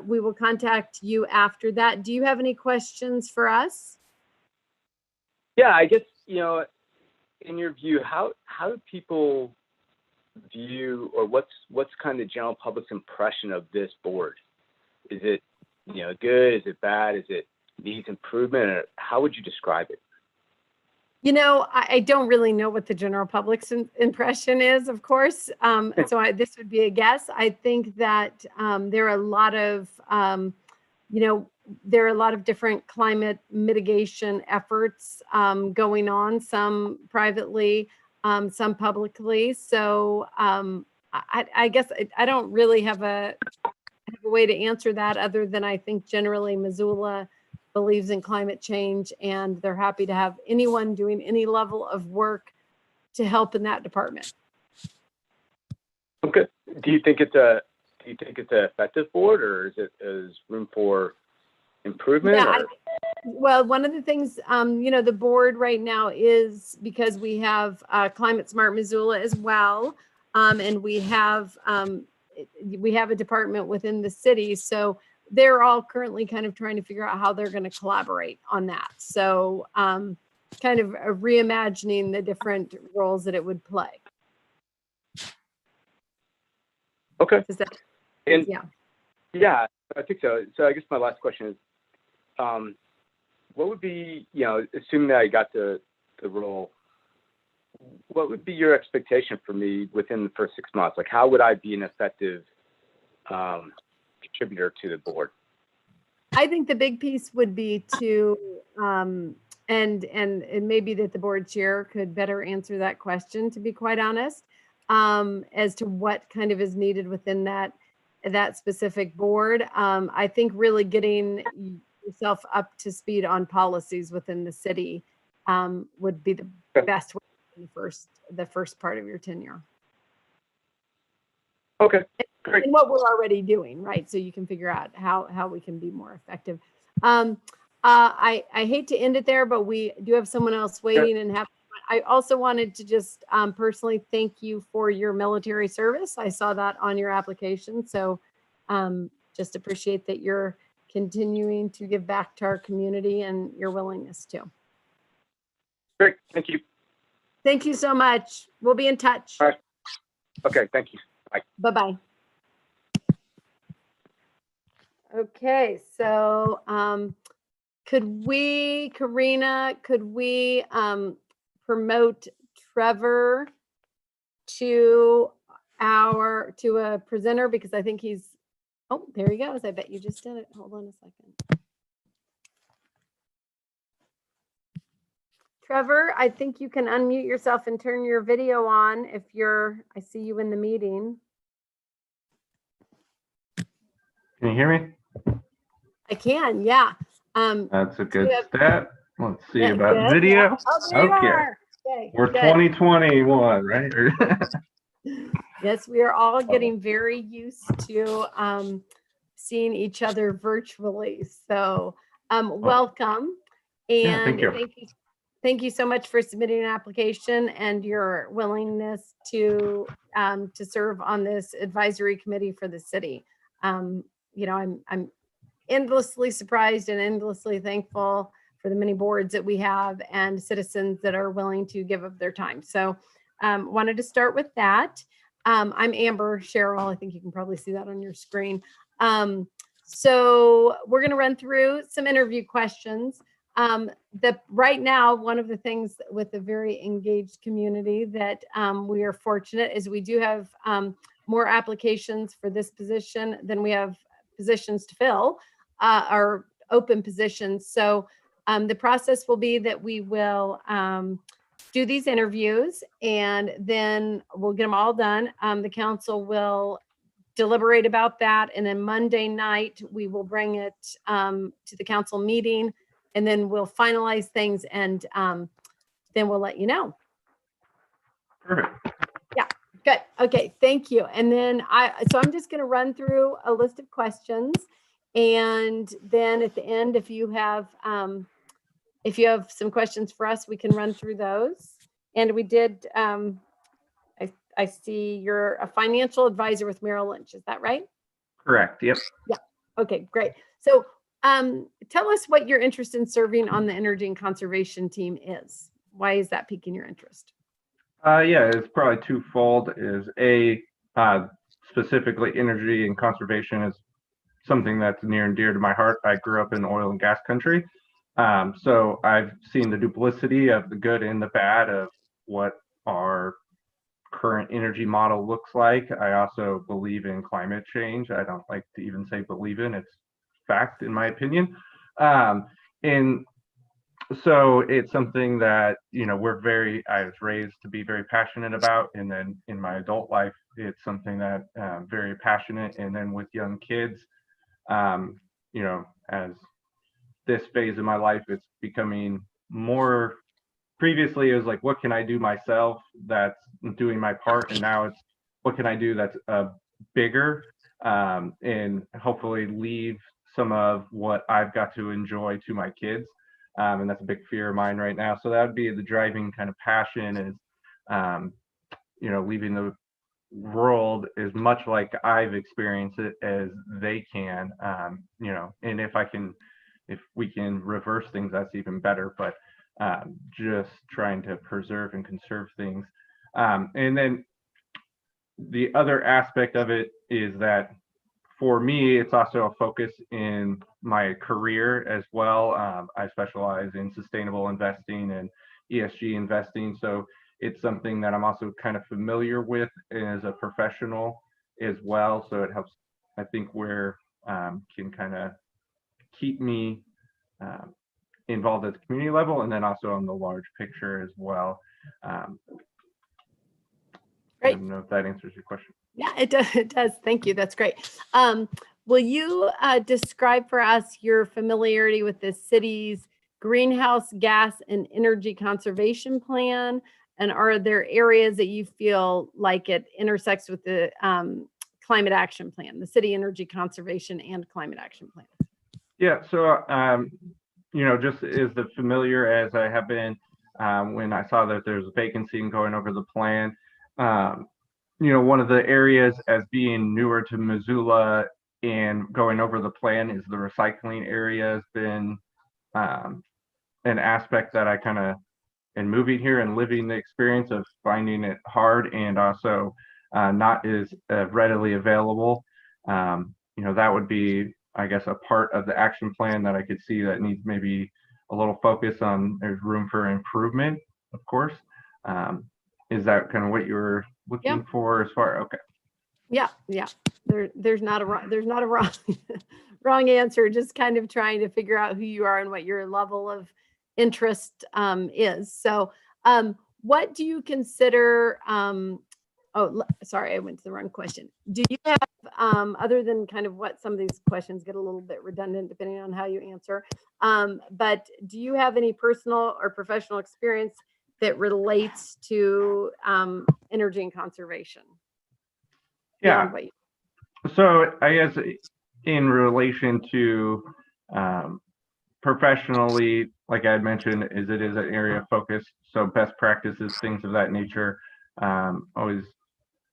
we will contact you after that. Do you have any questions for us? Yeah, I guess, in your view, how do people view, or what's kind of the general public's impression of this board? Is it, good? Is it bad? Is it needs improvement? Or how would you describe it? I don't really know what the general public's impression is, of course. So this would be a guess. I think that there are a lot of, there are a lot of different climate mitigation efforts going on, some privately, some publicly. So I guess I don't really have a way to answer that, other than I think generally Missoula believes in climate change, and they're happy to have anyone doing any level of work to help in that department. Okay. Do you think it's an effective board, or is room for improvement? Yeah, well, one of the things, the board right now is, because we have Climate Smart Missoula as well, and we have a department within the city, so they're all currently kind of trying to figure out how they're going to collaborate on that. So kind of reimagining the different roles that it would play. Okay. Yeah, I think so. So I guess my last question is, what would be, assuming that I got the role, what would be your expectation for me within the first 6 months? Like, how would I be an effective contributor to the board? I think the big piece would be to, and maybe that the board chair could better answer that question, to be quite honest, as to what kind of is needed within that specific board. I think really getting yourself up to speed on policies within the city would be the best way in the first part of your tenure. Okay. Great. and what we're already doing, right? So you can figure out how we can be more effective. I hate to end it there, but we do have someone else waiting and have. I also wanted to just personally thank you for your military service. I saw that on your application, so just appreciate that you're continuing to give back to our community and your willingness to. Great. Thank you. Thank you so much. We'll be in touch. All right. Okay. Thank you. Bye. Bye-bye. Okay, so Karina, could we promote Trevor to a presenter, because I think he's, oh, there he goes. I bet you just did it. Hold on a second. Trevor, I think you can unmute yourself and turn your video on if I see you in the meeting. Can you hear me? I can, yeah. That's a good have- step. Let's see Yeah, about good. video. Oh, there you Okay. are. Okay, We're good. 2021, right? Yes, we are all getting very used to seeing each other virtually. So welcome. Yeah, And thank you. thank you so much for submitting an application and your willingness to serve on this advisory committee for the city. You know, I'm endlessly surprised and endlessly thankful for the many boards that we have and citizens that are willing to give up their time. So wanted to start with that. I'm Amber Sherrill. I think you can probably see that on your screen. So we're going to run through some interview questions. Right now, one of the things with a very engaged community that we are fortunate is we do have more applications for this position than we have positions to fill, or open positions. So the process will be that we will do these interviews and then we'll get them all done. The council will deliberate about that. And then Monday night, we will bring it to the council meeting and then we'll finalize things and then we'll let you know. Perfect. Yeah, good. Okay, thank you. And then so I'm just going to run through a list of questions. And then at the end, if you have some questions for us, we can run through those. And we did, I see you're a financial advisor with Merrill Lynch. Is that right? Correct. Yep. Yeah. Okay, great. So tell us what your interest in serving on the energy and conservation team is. Why is that piquing your interest? Yeah, it's probably twofold. Is specifically energy and conservation is something that's near and dear to my heart. I grew up in oil and gas country. So I've seen the duplicity of the good and the bad of what our current energy model looks like. I also believe in climate change. I don't like to even say believe in, it's fact in my opinion. And so it's something that, you know, I was raised to be very passionate about. And then in my adult life, it's something that very passionate. And then with young kids, you know, as this phase of my life, it's becoming more. Previously it was like, what can I do myself that's doing my part, and now it's what can I do that's bigger, and hopefully leave some of what I've got to enjoy to my kids, and that's a big fear of mine right now. So that would be the driving kind of passion is, you know, leaving the world as much like I've experienced it as they can, you know, and if we can reverse things, that's even better. But just trying to preserve and conserve things. And then the other aspect of it is that for me, it's also a focus in my career as well. I specialize in sustainable investing and ESG investing. So it's something that I'm also kind of familiar with as a professional as well. So it helps, I think, where can kind of keep me involved at the community level, and then also on the large picture as well. Great. I don't know if that answers your question. Yeah, it does. It does. Thank you. That's great. Will you describe for us your familiarity with the city's greenhouse gas and energy conservation plan? And are there areas that you feel like it intersects with the climate action plan, the city energy conservation and climate action plan? Yeah, so, just as the familiar as I have been, when I saw that there's a vacancy and going over the plan, one of the areas as being newer to Missoula and going over the plan is the recycling area has been an aspect that I kind of, in moving here and living the experience of finding it hard and also not as readily available. That would be, I guess, a part of the action plan that I could see that needs maybe a little focus on. There's room for improvement, of course. Is that kind of what you were looking for as far? Okay. Yeah. There's not a wrong wrong answer. Just kind of trying to figure out who you are and what your level of interest is. So, what do you consider? Sorry, I went to the wrong question. Do you have, other than kind of what some of these questions get a little bit redundant depending on how you answer, but do you have any personal or professional experience that relates to energy and conservation? Yeah. So I guess in relation to professionally, like I had mentioned, it is an area of focus. So best practices, things of that nature, always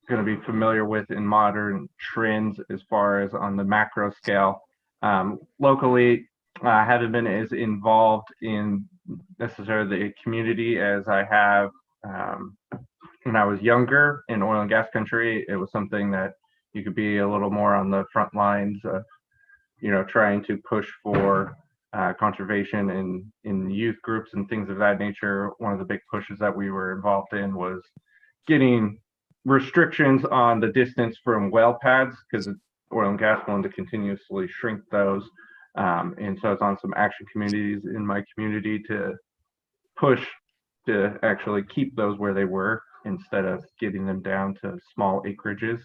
going to be familiar with in modern trends as far as on the macro scale. Locally, I haven't been as involved in necessarily the community as I have when I was younger in oil and gas country. It was something that you could be a little more on the front lines, trying to push for conservation in youth groups and things of that nature. One of the big pushes that we were involved in was getting restrictions on the distance from well pads, because oil and gas wanted to continuously shrink those. And so it's on some action communities in my community to push to actually keep those where they were instead of getting them down to small acreages.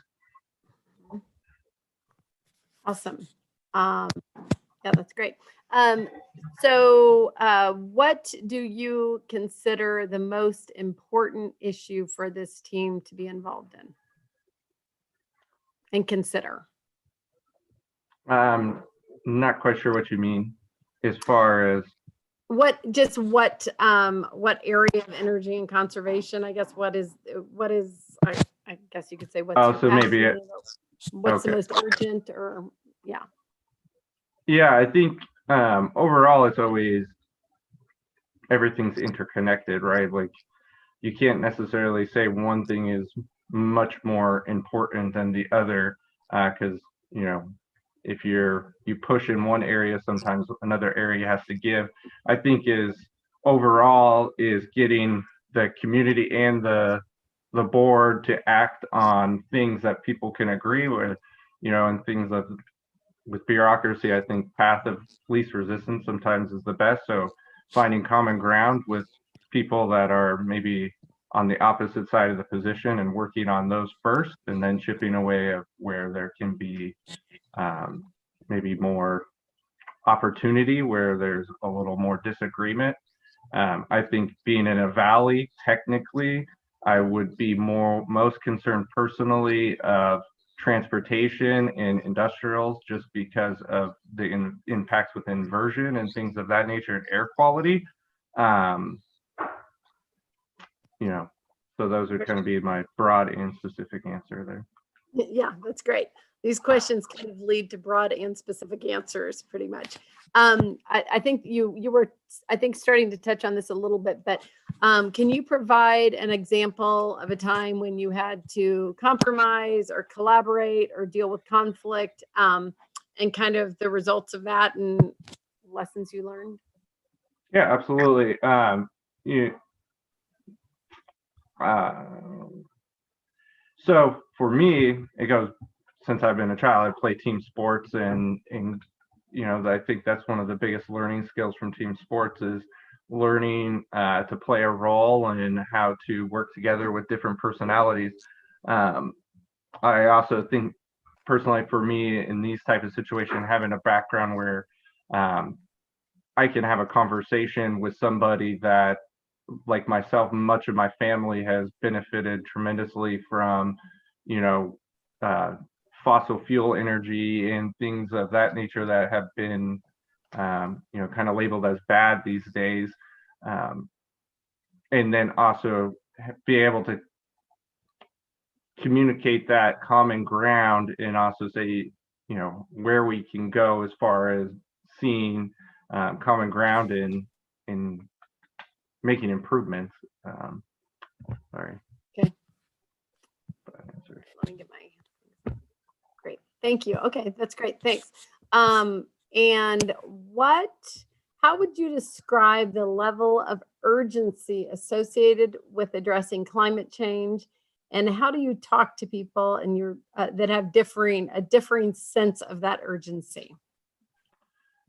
Awesome. Yeah, that's great. So what do you consider the most important issue for this team to be involved in and consider? Not quite sure what you mean as far as what area of energy and conservation, I guess, what is I guess you could say what's so maybe what's the most urgent, or I think overall it's always everything's interconnected, right? Like you can't necessarily say one thing is much more important than the other, because if you push in one area, sometimes another area has to give. I think overall is getting the community and the board to act on things that people can agree with, and things with bureaucracy. I think path of least resistance sometimes is the best. So finding common ground with people that are maybe on the opposite side of the position and working on those first, and then chipping away of where there can be maybe more opportunity where there's a little more disagreement. I think being in a valley, technically, I would be most concerned personally of transportation and industrials, just because of the impacts with inversion and things of that nature and air quality. So those are going to be my broad and specific answer there. Yeah, that's great. These questions kind of lead to broad and specific answers pretty much. I think you were, starting to touch on this a little bit, but can you provide an example of a time when you had to compromise or collaborate or deal with conflict, and kind of the results of that and lessons you learned? Yeah, absolutely. So for me, it goes, since I've been a child, I play team sports, and I think that's one of the biggest learning skills from team sports is learning to play a role and how to work together with different personalities. I also think personally for me in these type of situations, having a background where I can have a conversation with somebody that, like myself, much of my family has benefited tremendously from, fossil fuel energy and things of that nature that have been, you know, kind of labeled as bad these days. And then also be able to communicate that common ground and also say, you know, where we can go as far as seeing common ground in making improvements. Sorry. Okay. Let me get my, great. Thank you. Okay, that's great. Thanks. And how would you describe the level of urgency associated with addressing climate change? And how do you talk to people and that have a differing sense of that urgency?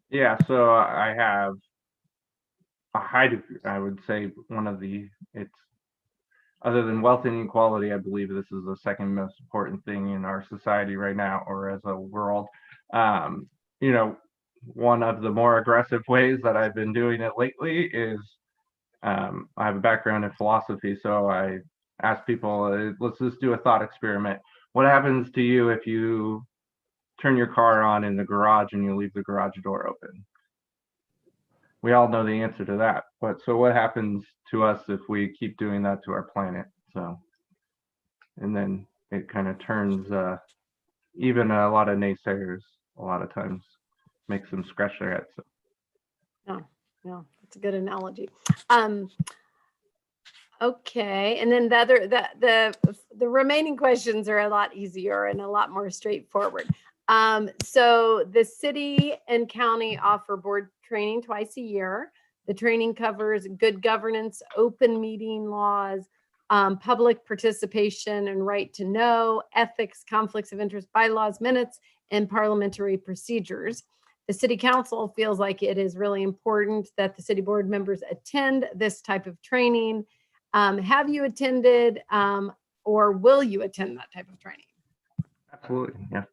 Yeah, so I have a high degree, I would say it's other than wealth inequality, I believe this is the second most important thing in our society right now, or as a world. You know, one of the more aggressive ways that I've been doing it lately is I have a background in philosophy, so I ask people, let's just do a thought experiment. What happens to you if you turn your car on in the garage and you leave the garage door open? We all know the answer to that, but so what happens to us if we keep doing that to our planet? So, and then it kind of turns even a lot of naysayers a lot of times makes them scratch their heads. So. No, that's a good analogy. Okay, and then the remaining questions are a lot easier and a lot more straightforward. So the city and county offer board training twice a year. The training covers good governance, open meeting laws, public participation and right to know, ethics, conflicts of interest, bylaws, minutes, and parliamentary procedures. The city council feels like it is really important that the city board members attend this type of training. Have you attended or will you attend that type of training? Absolutely, yeah.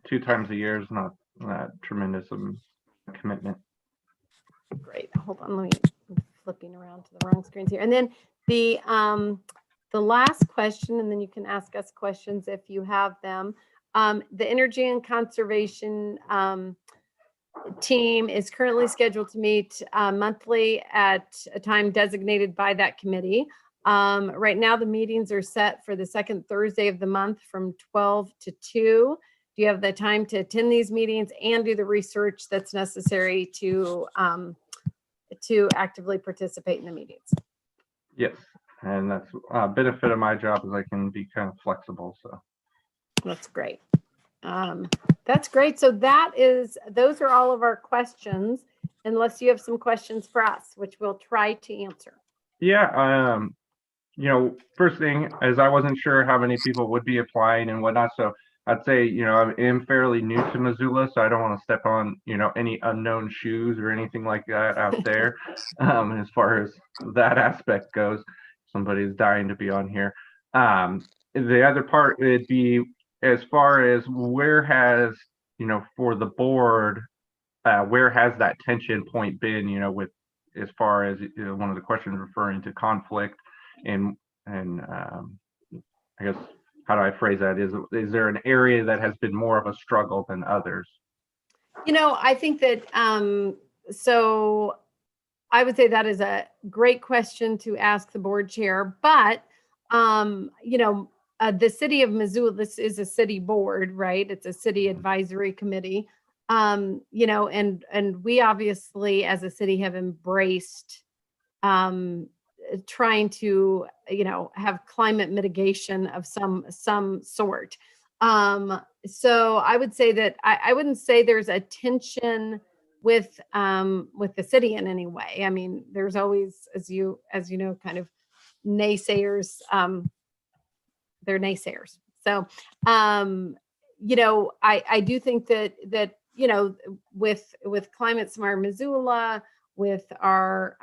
2 times a year is not that tremendous commitment. Great. Hold on, I'm flipping around to the wrong screens here. And then the last question, and then you can ask us questions if you have them. The Energy and Conservation team is currently scheduled to meet monthly at a time designated by that committee. Right now, the meetings are set for the second Thursday of the month from 12 to 2. Do you have the time to attend these meetings and do the research that's necessary to actively participate in the meetings? Yes, and that's a benefit of my job is I can be kind of flexible. So that's great. That's great. So those are all of our questions, unless you have some questions for us, which we'll try to answer. Yeah, you know, first thing is I wasn't sure how many people would be applying and whatnot. So I'd say, you know, I am fairly new to Missoula, so I don't want to step on, you know, any unknown shoes or anything like that out there. As far as that aspect goes, somebody's dying to be on here. The other part would be as far as where has, you know, for the board, where has that tension point been, you know, with as far as you know, one of the questions referring to conflict and I guess, how do I phrase that? Is there an area that has been more of a struggle than others? You know, I think that, so I would say that is a great question to ask the board chair, but, you know, the city of Missoula, this is a city board, right? It's a city advisory committee, you know, and we obviously as a city have embraced, trying to, you know, have climate mitigation of some sort. So I would say that I wouldn't say there's a tension with the city in any way. I mean, there's always, as you know, kind of naysayers. They're naysayers. So, you know, I do think that you know, with Climate Smart Missoula, with our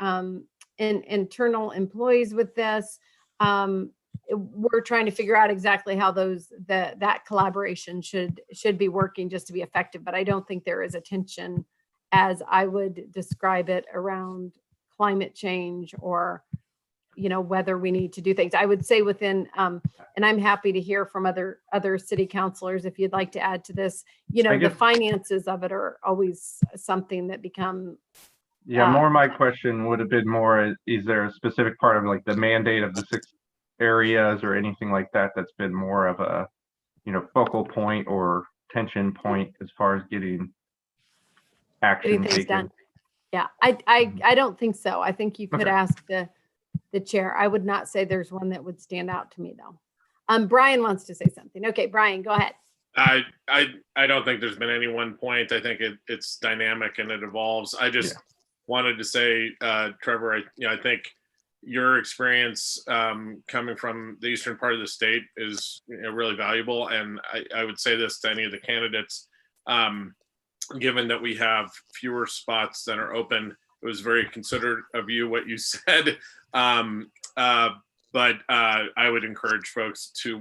internal employees with this, we're trying to figure out exactly how that collaboration should be working just to be effective. But I don't think there is a tension as I would describe it around climate change or, whether we need to do things. I would say within, and I'm happy to hear from other city councilors if you'd like to add to this. I The guess- finances of it are always something that become. Yeah, more my question would have been more, is there a specific part of like the mandate of the 6 areas or anything like that that's been more of a, focal point or tension point as far as getting action Getting things taken? done. Yeah, I don't think so. I think you could Okay. ask the chair. I would not say there's one that would stand out to me though. Brian wants to say something. Okay, Brian, go ahead. I don't think there's been any one point. I think it's dynamic and it evolves. I just wanted to say, Trevor, I think your experience coming from the eastern part of the state is really valuable. And I would say this to any of the candidates, given that we have fewer spots than are open, it was very considerate of you what you said. But I would encourage folks to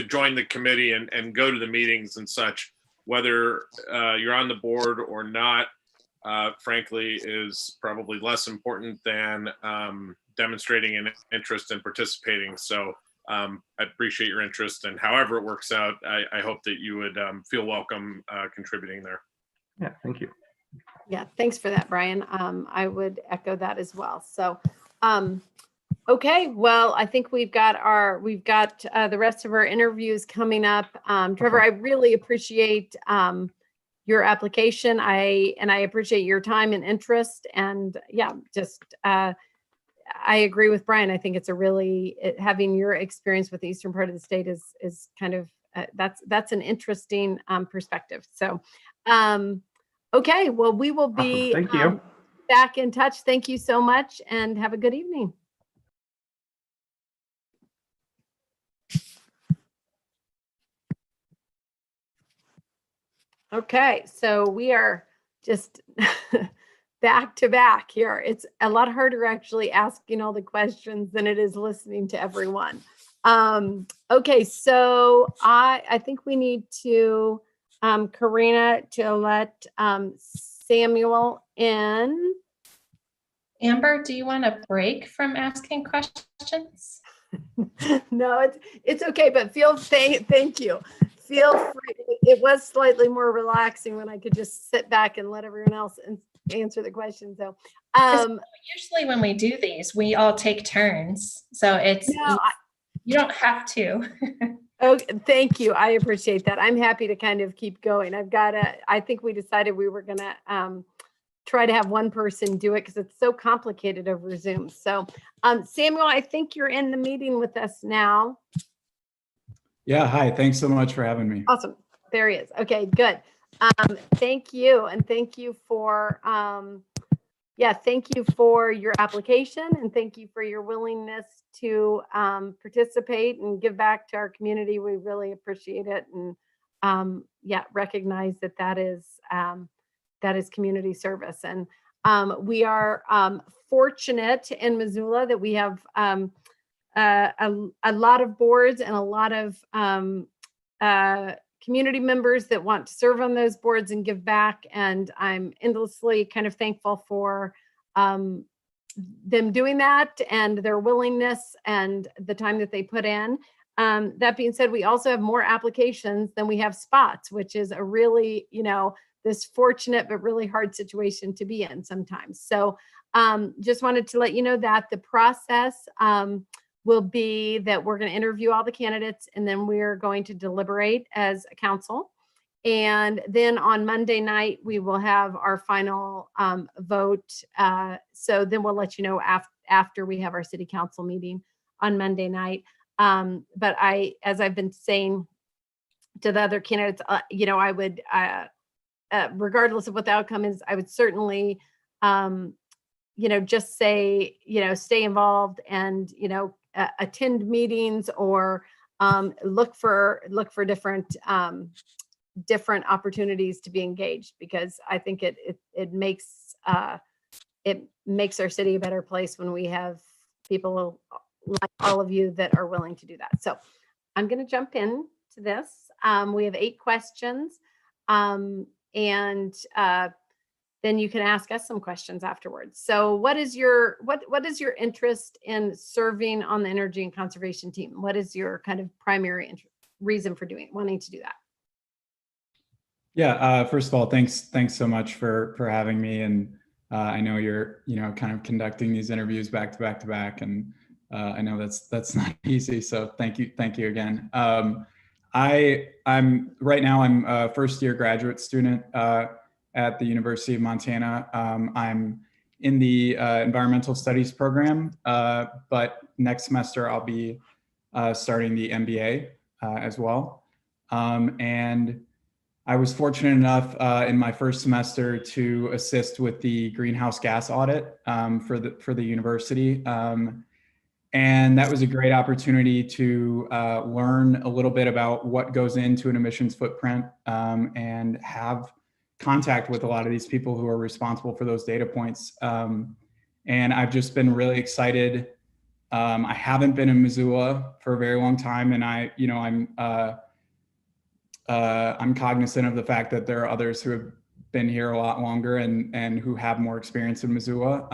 join the committee and go to the meetings and such, whether you're on the board or not. Frankly, is probably less important than demonstrating an interest in participating. So I appreciate your interest, and however it works out, I hope that you would feel welcome contributing there. Yeah, thank you. Yeah, thanks for that, Brian. I would echo that as well. So, okay, well, I think we've got the rest of our interviews coming up. Trevor, I really appreciate your application. I appreciate your time and interest. And yeah, just I agree with Brian. I think it's having your experience with the eastern part of the state is kind of that's an interesting perspective. So, okay, well, we will be Awesome. Thank you. Back in touch. Thank you so much, and have a good evening. Okay, so we are just back to back here. It's a lot harder actually asking all the questions than it is listening to everyone. Okay, so I think we need to, Karina, to let Samuel in. Amber, do you want a break from asking questions? No, it's okay, but thank you. Feel free. It was slightly more relaxing when I could just sit back and let everyone else answer the question. So, usually when we do these, we all take turns. So you don't have to. Okay, thank you. I appreciate that. I'm happy to kind of keep going. I think we decided we were gonna try to have one person do it because it's so complicated over Zoom. So, Samuel, I think you're in the meeting with us now. Yeah, hi. Thanks so much for having me. Awesome. There he is. Okay, good. Thank you. And thank you for, thank you for your application, and thank you for your willingness to participate and give back to our community. We really appreciate it. And recognize that is community service. And we are fortunate in Missoula that we have a lot of boards and a lot of community members that want to serve on those boards and give back. And I'm endlessly kind of thankful for them doing that and their willingness and the time that they put in. That being said, we also have more applications than we have spots, which is a really, this fortunate but really hard situation to be in sometimes. So just wanted to let you know that the process will be that we're going to interview all the candidates, and then we're going to deliberate as a council. And then on Monday night, we will have our final vote. So then we'll let you know after we have our city council meeting on Monday night. But as I've been saying to the other candidates, I would, regardless of what the outcome is, I would certainly, just say, stay involved and, attend meetings or look for different opportunities to be engaged, because I think it makes our city a better place when we have people like all of you that are willing to do that. So I'm going to jump in to this. We have 8 questions, and then you can ask us some questions afterwards. So what is your interest in serving on the energy and conservation team? What is your kind of primary reason for wanting to do that? Yeah, first of all, thanks so much for having me. And I know you're, kind of conducting these interviews back to back to back, and I know that's not easy. So thank you again. I'm a first year graduate student at the University of Montana. I'm in the environmental studies program, but next semester I'll be starting the MBA as well. And I was fortunate enough in my first semester to assist with the greenhouse gas audit for the university. And that was a great opportunity to learn a little bit about what goes into an emissions footprint and have contact with a lot of these people who are responsible for those data points. And I've just been really excited. I haven't been in Missoula for a very long time, and I'm cognizant of the fact that there are others who have been here a lot longer and who have more experience in Missoula.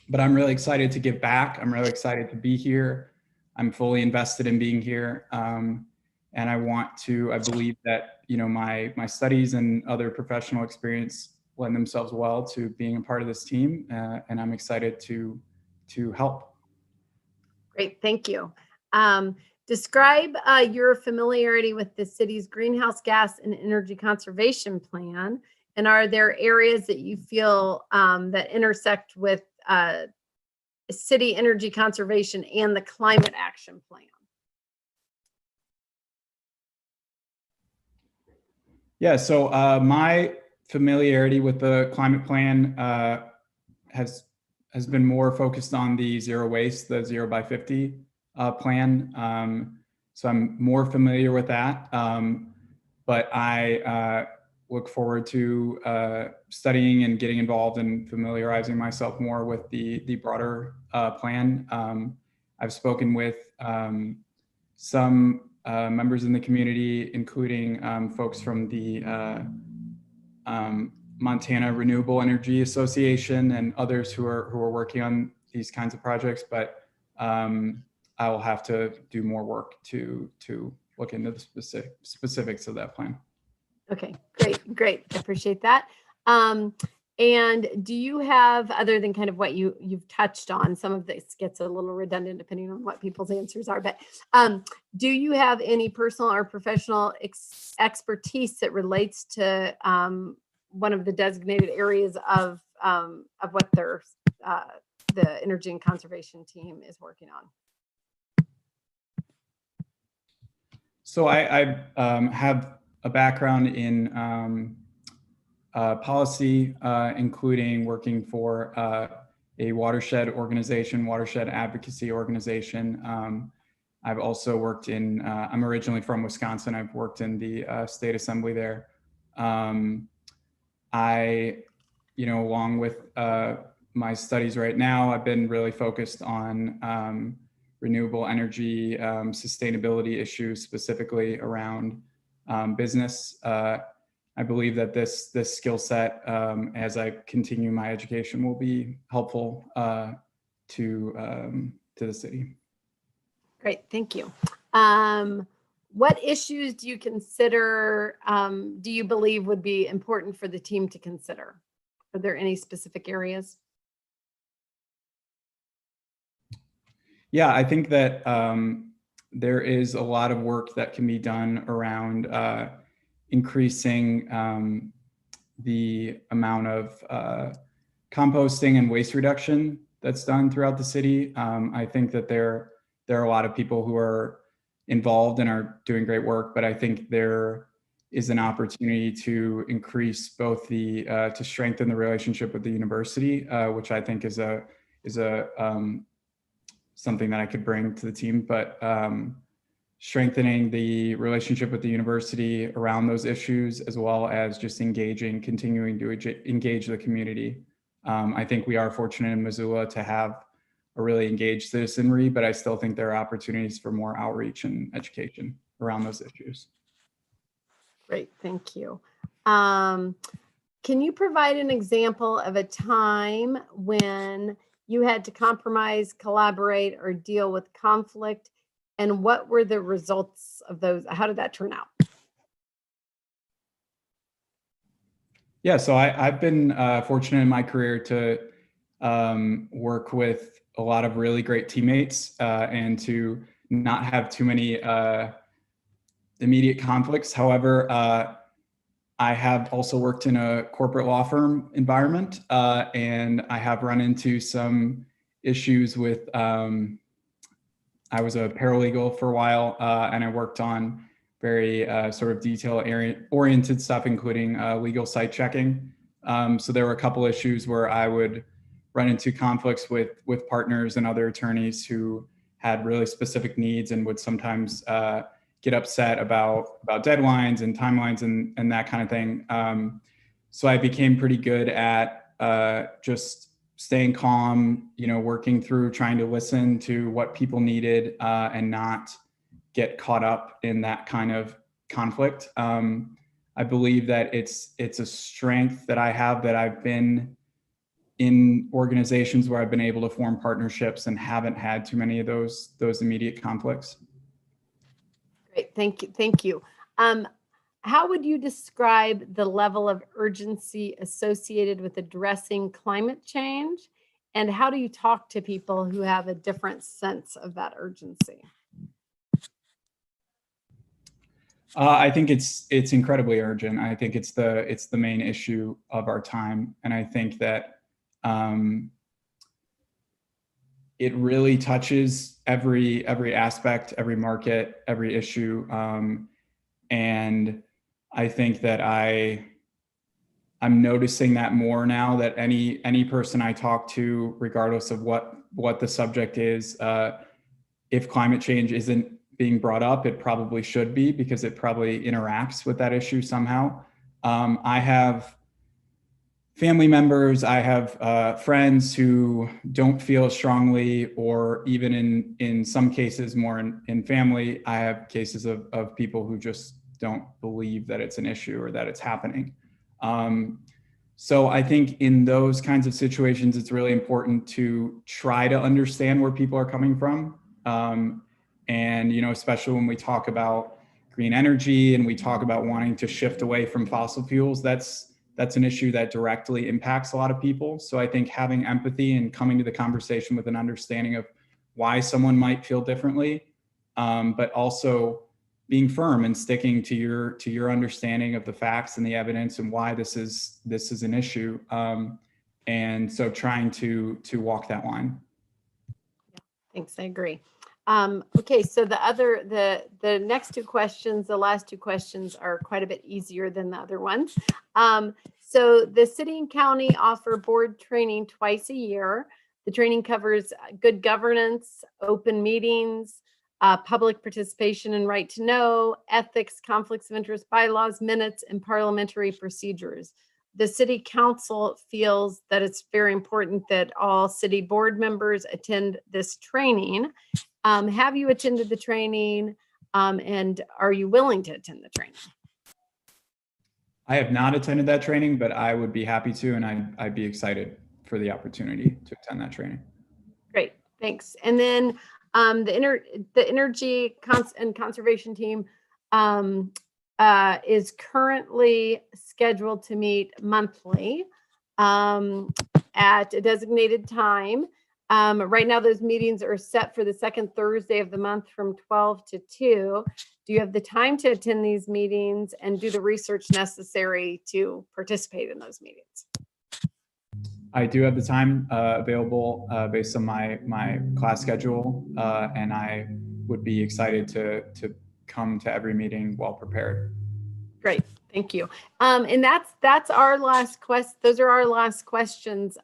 But I'm really excited to give back. I'm really excited to be here. I'm fully invested in being here. And I believe that, my studies and other professional experience lend themselves well to being a part of this team. And I'm excited to help. Great, thank you. Describe your familiarity with the city's greenhouse gas and energy conservation plan. And are there areas that you feel that intersect with city energy conservation and the climate action plan? Yeah, so my familiarity with the climate plan has been more focused on the zero waste, the 0 by 50 plan. So I'm more familiar with that, but I look forward to studying and getting involved and familiarizing myself more with the broader plan. I've spoken with some members in the community, including folks from the Montana Renewable Energy Association and others who are working on these kinds of projects, but I will have to do more work to look into the specifics of that plan. Okay, great. I appreciate that. And do you have, other than kind of what you've touched on, some of this gets a little redundant depending on what people's answers are, but do you have any personal or professional expertise that relates to one of the designated areas of what the energy and conservation team is working on? So I have a background in policy, including working for a watershed advocacy organization. I've also worked in, I'm originally from Wisconsin. I've worked in the state assembly there. Along with my studies right now, I've been really focused on renewable energy, sustainability issues, specifically around business. I believe that this skill set, as I continue my education, will be helpful to the city. Great, thank you. What issues do you consider, do you believe would be important for the team to consider? Are there any specific areas? Yeah, I think that there is a lot of work that can be done around increasing the amount of composting and waste reduction that's done throughout the city. I think that there are a lot of people who are involved and are doing great work, but I think there is an opportunity to increase both to strengthen the relationship with the university, which I think is something that I could bring to the team, but strengthening the relationship with the university around those issues, as well as just continuing to engage the community. I think we are fortunate in Missoula to have a really engaged citizenry, but I still think there are opportunities for more outreach and education around those issues. Great, thank you. can you provide an example of a time when you had to compromise, collaborate, or deal with conflict? And what were the results of those? How did that turn out? Yeah, so I've been fortunate in my career to work with a lot of really great teammates and to not have too many immediate conflicts. However, I have also worked in a corporate law firm environment, and I have run into some issues with, I was a paralegal for a while, and I worked on very sort of detail-oriented stuff, including legal site checking. So there were a couple issues where I would run into conflicts with partners and other attorneys who had really specific needs and would sometimes get upset about deadlines and timelines and that kind of thing. So I became pretty good at just staying calm, working through, trying to listen to what people needed and not get caught up in that kind of conflict. I believe that it's a strength that I have, that I've been in organizations where I've been able to form partnerships and haven't had too many of those immediate conflicts. Great, thank you. Thank you. How would you describe the level of urgency associated with addressing climate change? And how do you talk to people who have a different sense of that urgency? I think it's incredibly urgent. I think it's the main issue of our time, and I think that it really touches every aspect, every market, every issue, and I think that I'm noticing that more now, that any person I talk to, regardless of what the subject is, if climate change isn't being brought up, it probably should be, because it probably interacts with that issue somehow. I have family members, I have friends who don't feel strongly, or even in some cases more in family, I have cases of people who just don't believe that it's an issue or that it's happening. So I think in those kinds of situations, it's really important to try to understand where people are coming from. And, especially when we talk about green energy and we talk about wanting to shift away from fossil fuels, that's an issue that directly impacts a lot of people. So I think having empathy and coming to the conversation with an understanding of why someone might feel differently, but also being firm and sticking to your understanding of the facts and the evidence and why this is an issue. And so trying to walk that line. Thanks, I agree. Okay, so the next two questions, the last two questions are quite a bit easier than the other ones. So the city and county offer board training twice a year. The training covers good governance, open meetings, public participation and right to know, ethics, conflicts of interest, bylaws, minutes, and parliamentary procedures. The city council feels that it's very important that all city board members attend this training. Have you attended the training, and are you willing to attend the training? I have not attended that training, but I would be happy to, and I'd be excited for the opportunity to attend that training. Great, thanks. And then the energy and conservation team is currently scheduled to meet monthly at a designated time. Right now, those meetings are set for the second Thursday of the month from 12 to 2. Do you have the time to attend these meetings and do the research necessary to participate in those meetings? I do have the time available based on my class schedule, and I would be excited to come to every meeting well prepared. Great, thank you. And that's our last quest. Those are our last questions.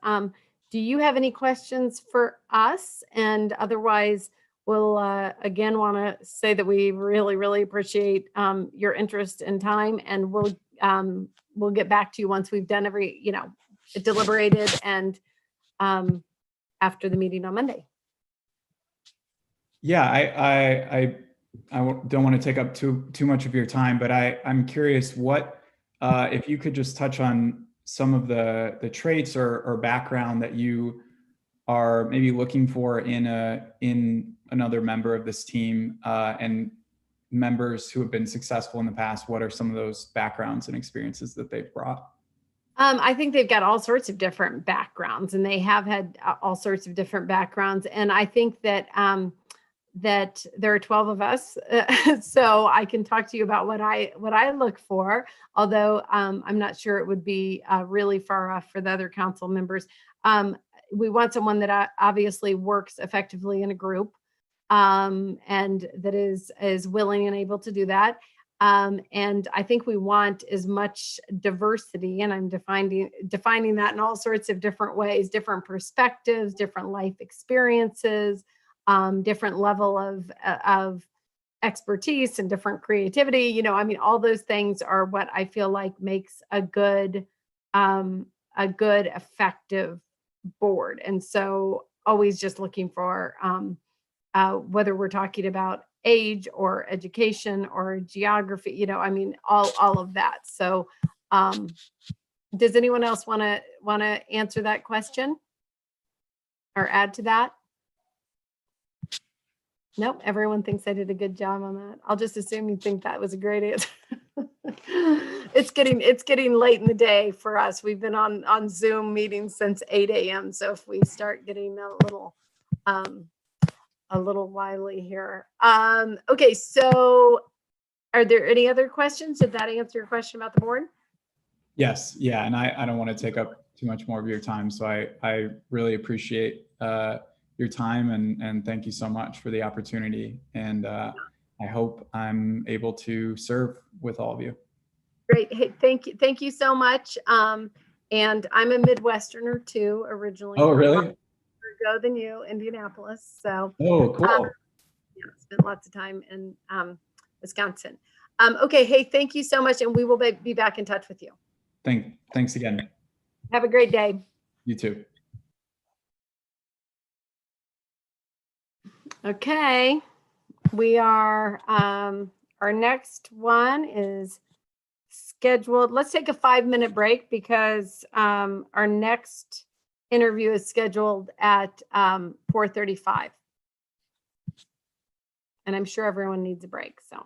Do you have any questions for us? And otherwise, we'll again want to say that we really, really appreciate your interest and time, and we'll get back to you once we've done deliberated and after the meeting on Monday. Yeah, I don't want to take up too much of your time, but I'm curious what if you could just touch on some of the traits or background that you are maybe looking for in another member of this team, and members who have been successful in the past. What are some of those backgrounds and experiences that they've brought? I think they've got all sorts of different backgrounds, and they have had all sorts of different backgrounds. And I think that that there are 12 of us, so I can talk to you about what I look for. Although I'm not sure it would be really far off for the other council members. We want someone that obviously works effectively in a group, and that is willing and able to do that. And I think we want as much diversity, and I'm defining that in all sorts of different ways, different perspectives, different life experiences, different level of expertise and different creativity. You know, I mean, all those things are what I feel like makes a good effective board. And so always just looking for whether we're talking about age or education or geography, you know, I mean, all of that. So does anyone else want to answer that question or add to that? Nope, everyone thinks I did a good job on that. I'll just assume you think that was a great answer. It's getting late in the day for us. We've been on Zoom meetings since 8 a.m. So if we start getting a little wily here. Okay, so are there any other questions? Did that answer your question about the board? Yes, yeah, and I don't want to take up too much more of your time, so I really appreciate your time, and thank you so much for the opportunity, and I hope I'm able to serve with all of you. Great, hey, thank you so much. And I'm a Midwesterner too, originally. Oh, really? Ago than you, Indianapolis. So oh, cool. Yeah, spent lots of time in Wisconsin. Okay, hey, thank you so much, and we will be back in touch with you. Thanks again. Have a great day. You too. Okay, we are our next one is scheduled. Let's take a 5-minute break because our next interview is scheduled at 4:35. And I'm sure everyone needs a break, so.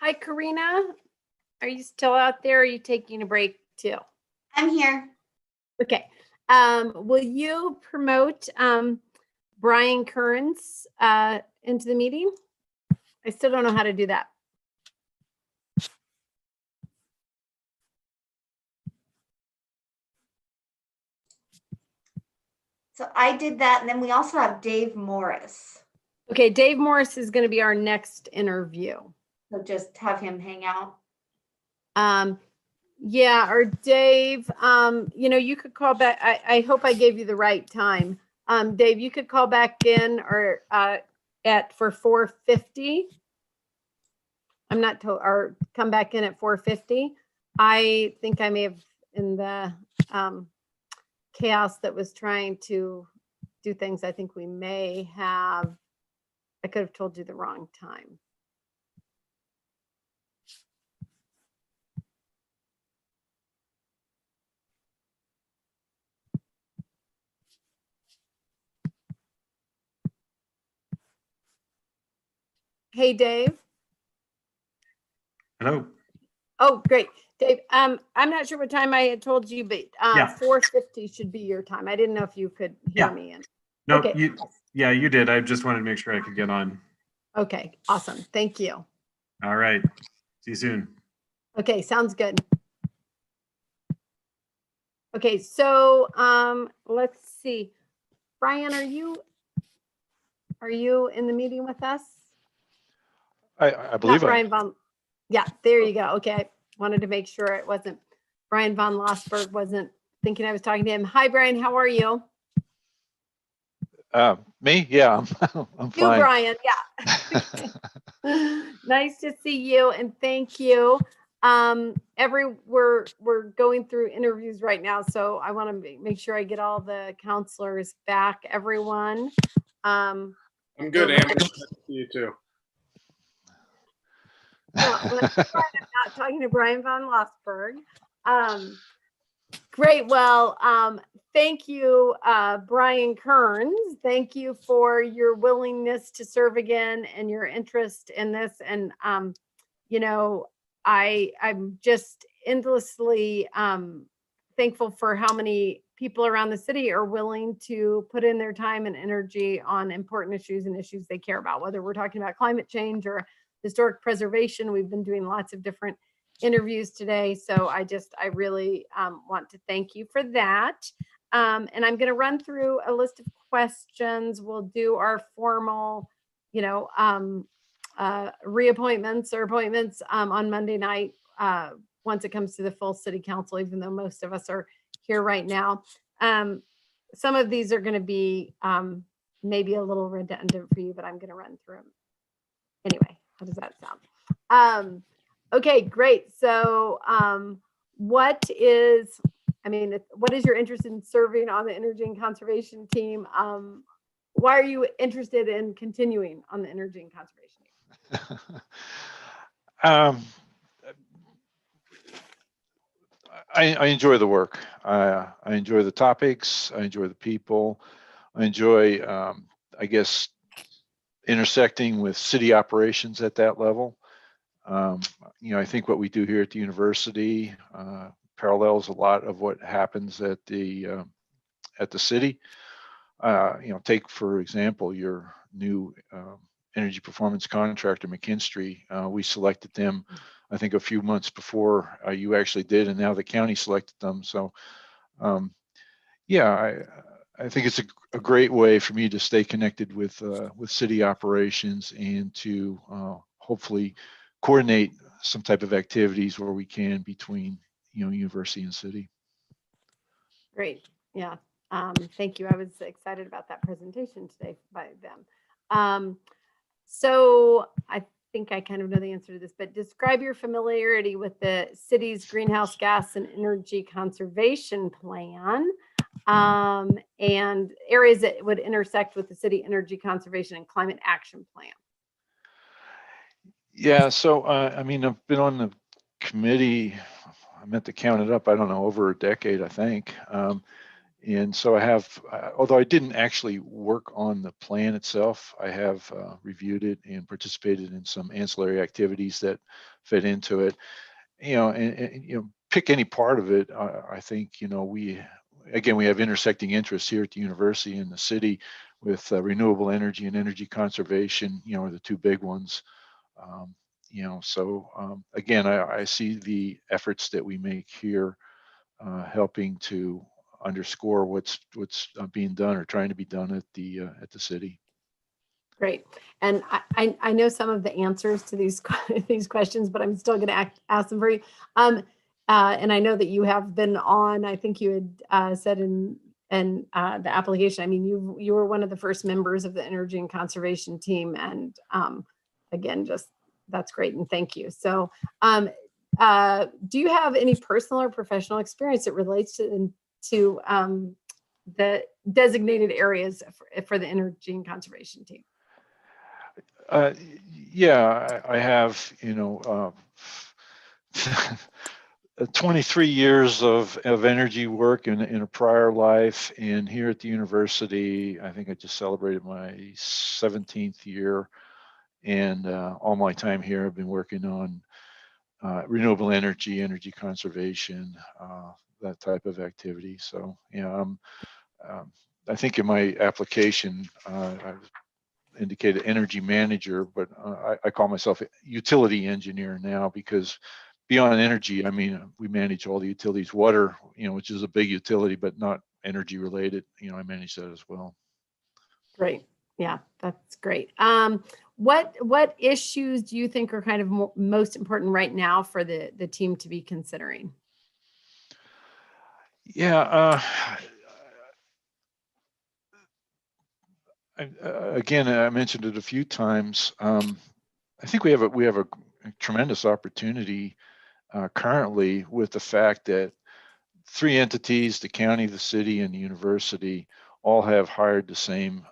Hi, Karina. Are you still out there? Or are you taking a break too? I'm here. Okay. Will you promote Brian Kearns into the meeting? I still don't know how to do that. So I did that. And then we also have Dave Morris. Okay, Dave Morris is going to be our next interview. So just have him hang out. Yeah, or Dave, you could call back. I hope I gave you the right time. Dave, you could call back in or for 4:50. I'm not told, or come back in at 4:50. I think I may have in the chaos that was trying to do things. I think we may have, I could have told you the wrong time. Hey, Dave. Hello. Oh, great. Dave, I'm not sure what time I had told you, but Yeah. 4:50 should be your time. I didn't know if you could hear Yeah. me. And No, okay. you did. I just wanted to make sure I could get on. Okay, awesome. Thank you. All right. See you soon. Okay, sounds good. Okay, so let's see. Brian, are you in the meeting with us? I believe Not Brian Von. Yeah, there you go. Okay, I wanted to make sure it wasn't Brian Von Lossberg. Wasn't thinking I was talking to him. Hi, Brian. How are you? Me? Yeah, I'm You, fine. Brian. Yeah. Nice to see you, and thank you. We're going through interviews right now, so I want to make sure I get all the counselors back. Everyone. I'm good, Amber. Nice to see you too. No, I'm not talking to Brian Von Lossberg. Great. Well, thank you, Brian Kearns. Thank you for your willingness to serve again and your interest in this. And, I'm just endlessly thankful for how many people around the city are willing to put in their time and energy on important issues and issues they care about, whether we're talking about climate change or historic preservation. We've been doing lots of different interviews today. So I really want to thank you for that. And I'm going to run through a list of questions. We'll do our formal, reappointments or appointments on Monday night once it comes to the full city council, even though most of us are here right now. Some of these are going to be maybe a little redundant for you, but I'm going to run through them. Anyway, how does that sound? Okay, great. So what is your interest in serving on the energy and conservation team? Why are you interested in continuing on the energy and conservation team? I enjoy the work. I enjoy the topics. I enjoy the people. I enjoy, I guess, intersecting with city operations at that level. I think what we do here at the university parallels a lot of what happens at the city. Take for example your new energy performance contractor, McKinstry. We selected them, I think, a few months before you actually did, and now the county selected them. So, I think it's a great way for me to stay connected with city operations and to hopefully coordinate some type of activities where we can between university and city. Great. Yeah. Thank you. I was excited about that presentation today by them. So I think I kind of know the answer to this, but describe your familiarity with the city's greenhouse gas and energy conservation plan and areas that would intersect with the city energy conservation and climate action plan. Yeah, so I've been on the committee, I meant to count it up, I don't know, over a decade, I think. And so I have, although I didn't actually work on the plan itself, I have reviewed it and participated in some ancillary activities that fit into it. And pick any part of it. I think, we have intersecting interests here at the university and the city with renewable energy and energy conservation, are the two big ones. Again, I see the efforts that we make here helping to underscore what's being done or trying to be done at the city. Great. And I know some of the answers to these these questions, but I'm still going to ask them for you. And I know that you have been on. I think you had said in the application. I mean, you were one of the first members of the energy and conservation team, and again, just that's great, and thank you. So, do you have any personal or professional experience that relates to the designated areas for the energy and conservation team? Yeah, I have, 23 years of energy work in a prior life, and here at the university, I think I just celebrated my 17th year, and all my time here I've been working on renewable energy, energy conservation, that type of activity. So, I think in my application, I've indicated energy manager, but I call myself a utility engineer now, because beyond energy, I mean, we manage all the utilities, water, which is a big utility, but not energy related. I manage that as well. Great. Yeah, that's great. What issues do you think are kind of most important right now for the team to be considering? Yeah. Again, I mentioned it a few times. I think we have a tremendous opportunity currently with the fact that three entities, the county, the city, and the university, all have hired the same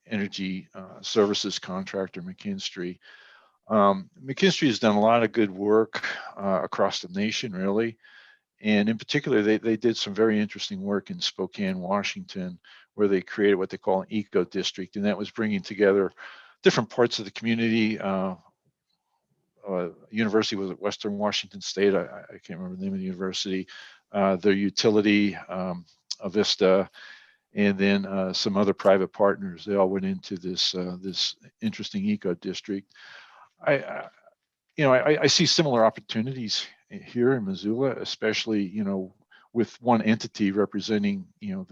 energy services contractor, McKinstry. McKinstry has done a lot of good work across the nation, really. And in particular, they did some very interesting work in Spokane, Washington, where they created what they call an eco district, and that was bringing together different parts of the community. University was at Western Washington State. I can't remember the name of the university. Their utility, Avista, and then some other private partners. They all went into this interesting eco district. I see similar opportunities here in Missoula, especially with one entity representing the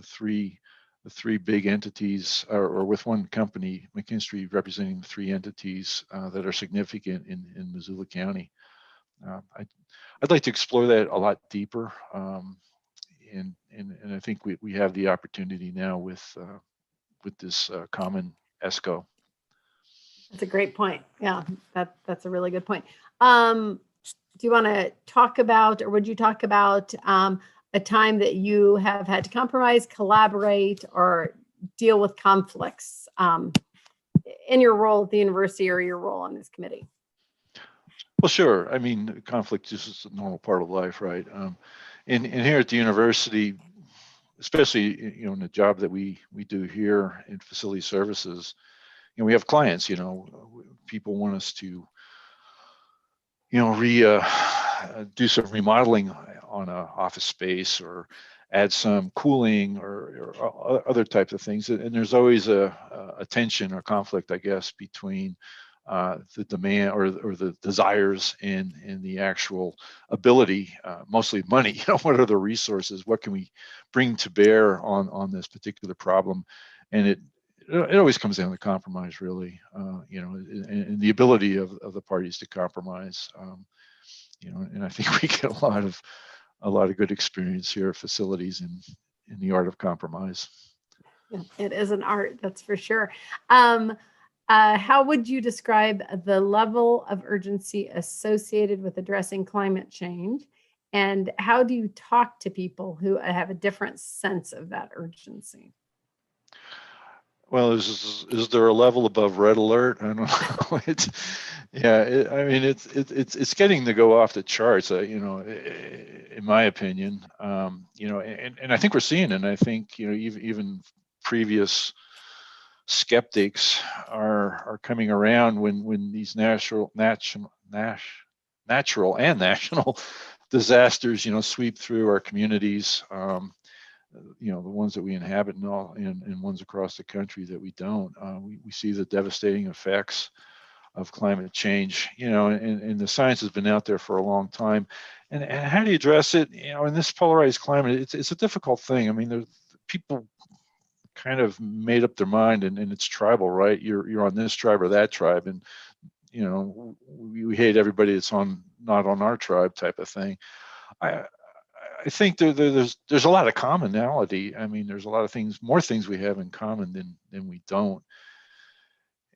three big entities, or with one company, McKinstry, representing the three entities that are significant in Missoula County. I'd like to explore that a lot deeper, and I think we have the opportunity now with this common ESCO. That's a great point. Yeah, that's a really good point. Do you want to talk about, or would you talk about a time that you have had to compromise, collaborate, or deal with conflicts in your role at the university or your role on this committee? Well, sure. I mean, conflict is just a normal part of life, right? And here at the university, especially in the job that we do here in facility services, we have clients. People want us to do some remodeling on an office space, or add some cooling, or other types of things. And there's always a tension or conflict, I guess, between the demand or the desires and the actual ability, mostly money. What are the resources? What can we bring to bear on this particular problem? And it always comes down to compromise, really. And the ability of the parties to compromise. And I think we get a lot of good experience here at facilities in the art of compromise. Yeah, it is an art, that's for sure. How would you describe the level of urgency associated with addressing climate change? And how do you talk to people who have a different sense of that urgency? Well, is there a level above red alert? I don't know. I mean, it's getting to go off the charts. In my opinion, and I think we're seeing it. And I think even previous skeptics are coming around when these natural and national disasters sweep through our communities. The ones that we inhabit and ones across the country that we don't. We see the devastating effects of climate change, and the science has been out there for a long time. And how do you address it? In this polarized climate, it's a difficult thing. I mean, people kind of made up their mind, and it's tribal, right? You're on this tribe or that tribe, and we hate everybody that's not on our tribe type of thing. I think there's a lot of commonality. I mean, there's a lot of more things we have in common than we don't.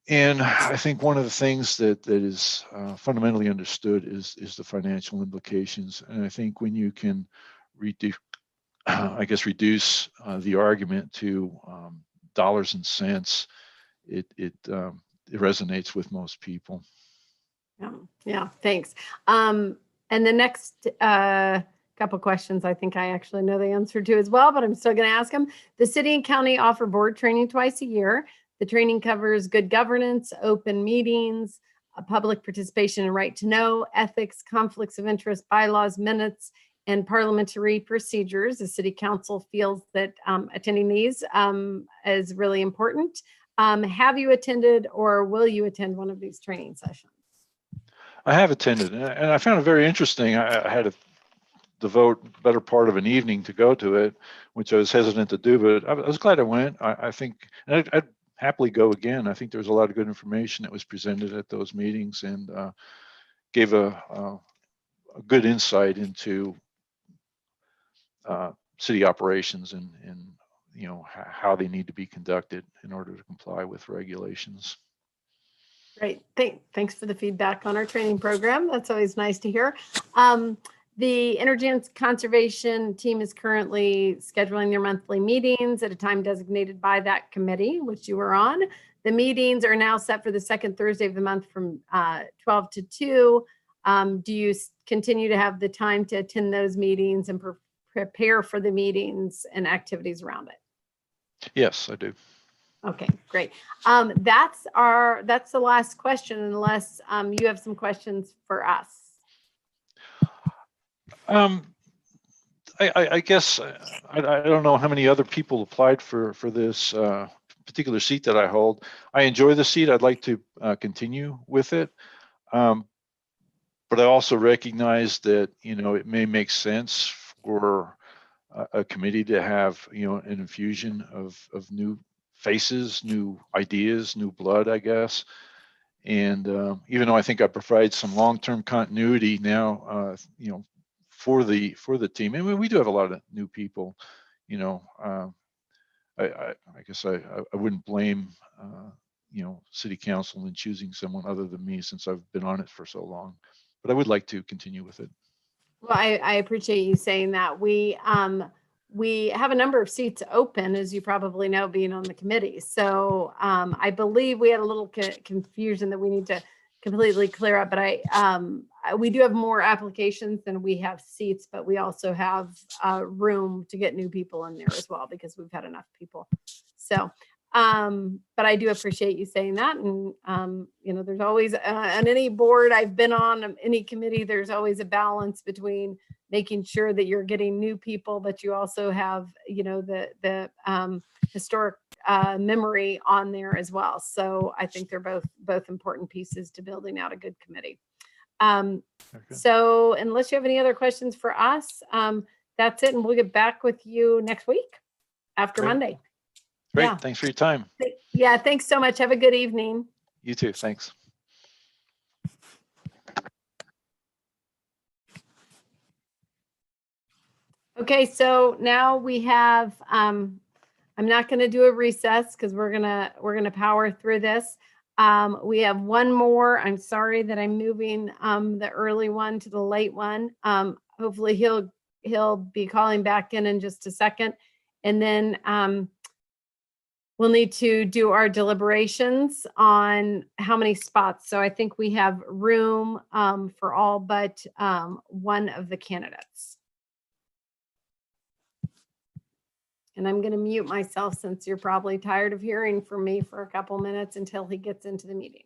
And I think one of the things that is fundamentally understood is the financial implications. And I think when you can reduce the argument to dollars and cents, it resonates with most people. Yeah, thanks. And the next couple questions I think I actually know the answer to as well, but I'm still going to ask them. The city and county offer board training twice a year. The training covers good governance, open meetings, public participation and right to know, ethics, conflicts of interest, bylaws, minutes, and parliamentary procedures. The city council feels that attending these is really important. Have you attended or will you attend one of these training sessions? I have attended, and I found it very interesting. I had to devote better part of an evening to go to it, which I was hesitant to do, but I was glad I went. I think I'd happily go again. I think there was a lot of good information that was presented at those meetings, and gave a good insight into city operations and how they need to be conducted in order to comply with regulations. Great. Thanks for the feedback on our training program. That's always nice to hear. The Energy and Conservation team is currently scheduling their monthly meetings at a time designated by that committee, which you were on. The meetings are now set for the second Thursday of the month from 12 to 2. Do you continue to have the time to attend those meetings and prepare for the meetings and activities around it? Yes, I do. Okay, great. That's the last question, unless you have some questions for us. I guess I don't know how many other people applied for this particular seat that I hold. I enjoy the seat. I'd like to continue with it, but I also recognize that it may make sense for a committee to have an infusion of new faces, new ideas, new blood, I guess. And even though I think I provide some long-term continuity now, for the team, I mean, we do have a lot of new people. I guess I wouldn't blame city council in choosing someone other than me, since I've been on it for so long. But I would like to continue with it. Well, I appreciate you saying that. We have a number of seats open, as you probably know, being on the committee. So I believe we had a little confusion that we need to completely clear up. But we do have more applications than we have seats, but we also have room to get new people in there as well, because we've had enough people. So, but I do appreciate you saying that. And, there's always, on any board I've been on, any committee, there's always a balance between making sure that you're getting new people, but you also have, the historic memory on there as well. So I think they're both important pieces to building out a good committee. So unless you have any other questions for us, that's it. And we'll get back with you next week after Monday. Great. Yeah. Thanks for your time. Yeah. Thanks so much. Have a good evening. You too. Thanks. Okay. So now we have, I'm not going to do a recess because we're going to power through this. We have one more. I'm sorry that I'm moving the early one to the late one. Hopefully he'll be calling back in just a second. And then we'll need to do our deliberations on how many spots. So I think we have room for all but one of the candidates. And I'm going to mute myself since you're probably tired of hearing from me for a couple minutes until he gets into the meeting.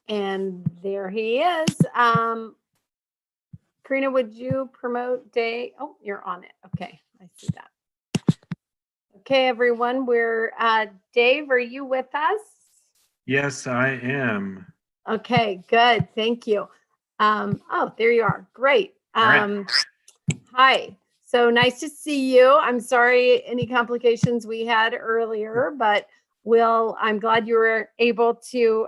And there he is. Karina, would you promote Dave? Oh, you're on it. Okay, I see that. Okay, everyone, we're Dave, are you with us? Yes, I am. Okay, good. Thank you. Oh, there you are. Great. right. Hi. So nice to see you. I'm sorry any complications we had earlier, but I'm glad you were able to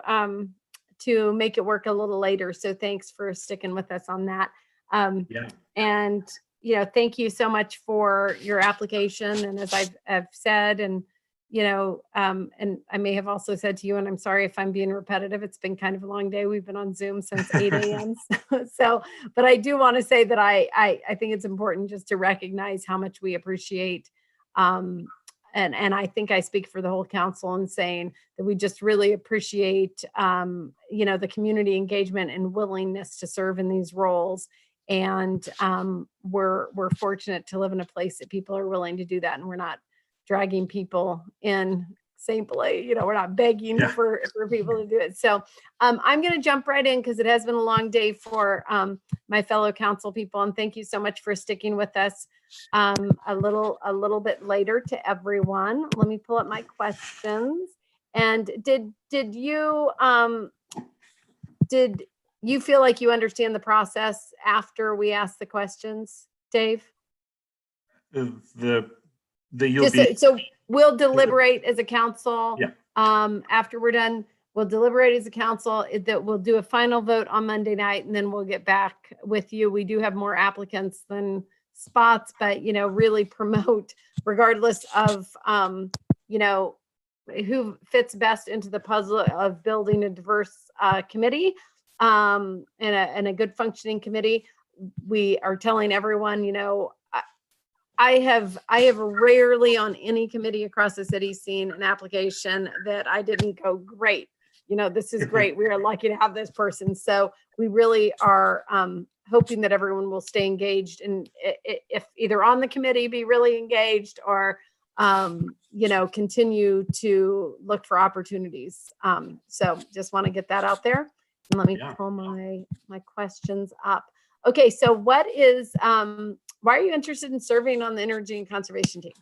make it work a little later. So thanks for sticking with us on that. Yeah. And thank you so much for your application. And as I've said, and and I may have also said to you, and I'm sorry if I'm being repetitive, it's been kind of a long day. We've been on Zoom since 8 a.m. But I do want to say that I think it's important just to recognize how much we appreciate, and I think I speak for the whole council in saying that we just really appreciate, the community engagement and willingness to serve in these roles. And we're fortunate to live in a place that people are willing to do that, and we're not dragging people in simply, we're not begging for people to do it. So I'm going to jump right in because it has been a long day for my fellow council people. And thank you so much for sticking with us a little bit later to everyone. Let me pull up my questions. And did you feel like you understand the process after we asked the questions, Dave? So we'll deliberate as a council. Yeah. After we're done, we'll deliberate as a council. That we'll do a final vote on Monday night, and then we'll get back with you. We do have more applicants than spots, but really promote, regardless of who fits best into the puzzle of building a diverse committee and a good functioning committee. We are telling everyone, I have rarely on any committee across the city seen an application that I didn't go, great. This is great. We are lucky to have this person. So we really are hoping that everyone will stay engaged, and if either on the committee, be really engaged, or continue to look for opportunities. So just want to get that out there. And let me pull my questions up. Okay, so what is why are you interested in serving on the Energy and Conservation team?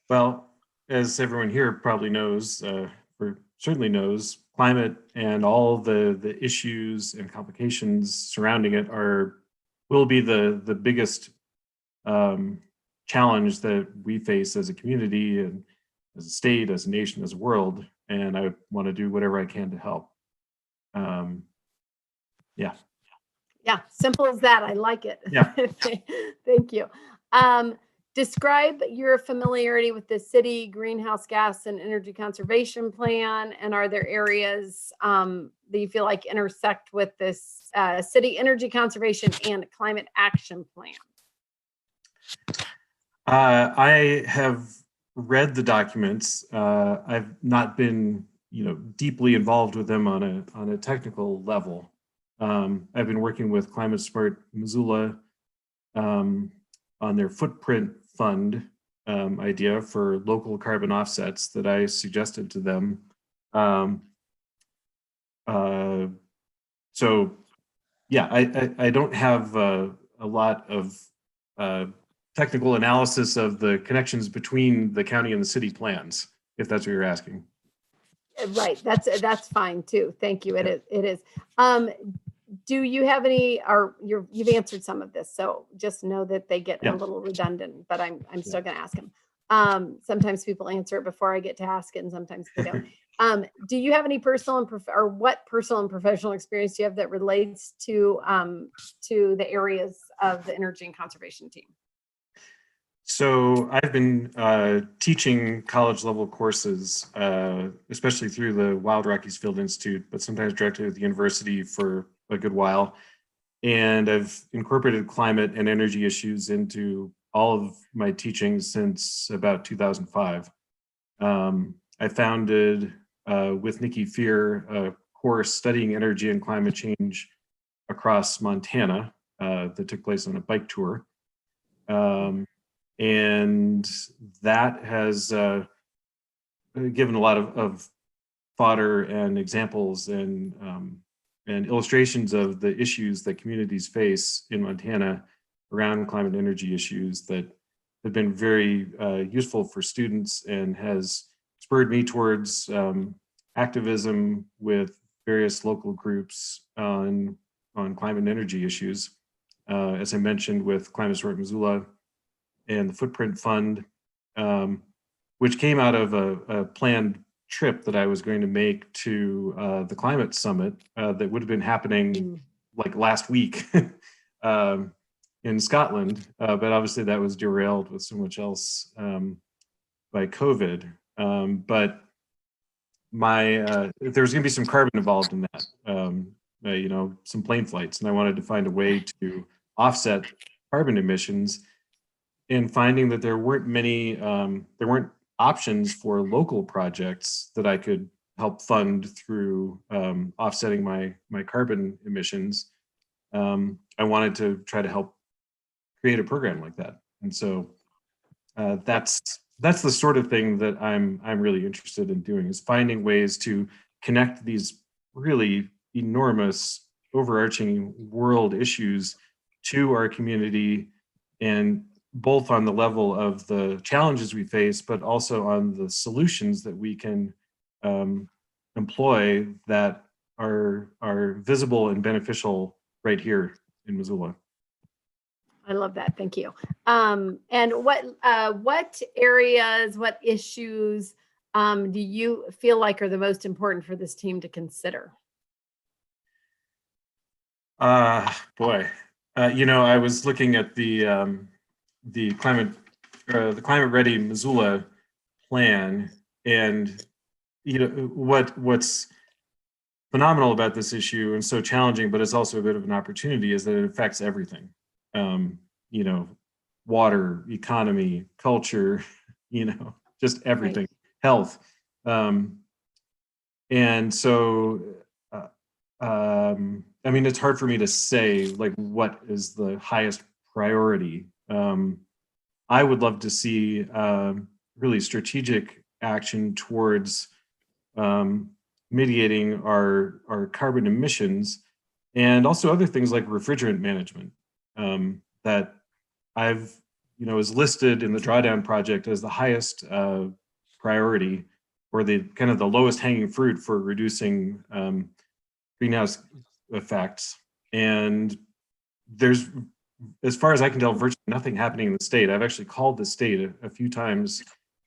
Well, as everyone here probably knows, or certainly knows, climate and all the issues and complications surrounding it will be the biggest challenge that we face as a community and as a state, as a nation, as a world. And I want to do whatever I can to help. Yeah, simple as that. I like it. Yeah. Thank you. Describe your familiarity with the city greenhouse gas and energy conservation plan, and are there areas that you feel like intersect with this city energy conservation and climate action plan? I have read the documents. I've not been, deeply involved with them on a technical level. I've been working with Climate Smart Missoula on their footprint fund idea for local carbon offsets that I suggested to them. So yeah, I don't have a lot of technical analysis of the connections between the county and the city plans, if that's what you're asking. Right, that's fine too. Thank you. It is. do you have any, or you've answered some of this, so just know that they get a Yeah. little redundant, but I'm still gonna ask them. Sometimes people answer it before I get to ask it, and sometimes they don't. Do you have any personal and or what personal and professional experience do you have that relates to the areas of the energy and conservation team? So I've been teaching college level courses, especially through the Wild Rockies Field Institute, but sometimes directly at the university for a good while. And I've incorporated climate and energy issues into all of my teaching since about 2005. I founded with Nikki Fear a course studying energy and climate change across Montana that took place on a bike tour. And that has given a lot of fodder and examples and illustrations of the issues that communities face in Montana around climate and energy issues that have been very useful for students and has spurred me towards activism with various local groups on climate and energy issues. As I mentioned, with Climate Smart Missoula and the Footprint Fund, which came out of a planned trip that I was going to make to the climate summit that would have been happening like last week in Scotland, but obviously that was derailed with so much else by COVID. But there was going to be some carbon involved in that, some plane flights, and I wanted to find a way to offset carbon emissions. And finding that there weren't options for local projects that I could help fund through offsetting my carbon emissions, I wanted to try to help create a program like that. And so that's the sort of thing that I'm really interested in doing, is finding ways to connect these really enormous overarching world issues to our community, and both on the level of the challenges we face, but also on the solutions that we can employ that are visible and beneficial right here in Missoula. I love that. Thank you. And what areas, what issues do you feel like are the most important for this team to consider? Boy, I was looking at the climate ready Missoula plan, and what's phenomenal about this issue and so challenging, but it's also a bit of an opportunity, is that it affects everything. Water, economy, culture, just everything, right. Health. And so, it's hard for me to say like what is the highest priority. I would love to see really strategic action towards mitigating our carbon emissions, and also other things like refrigerant management that is listed in the Drawdown Project as the highest priority, or the kind of the lowest hanging fruit for reducing greenhouse effects. And there's, as far as I can tell, virtually nothing happening in the state. I've actually called the state a few times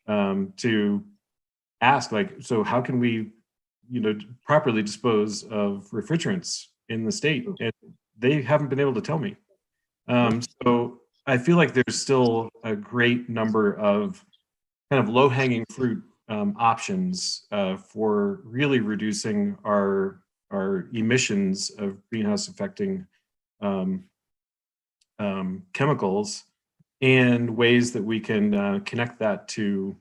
to ask, so how can we, properly dispose of refrigerants in the state? And they haven't been able to tell me. So I feel like there's still a great number of kind of low-hanging fruit options for really reducing our emissions of greenhouse affecting chemicals, and ways that we can connect that to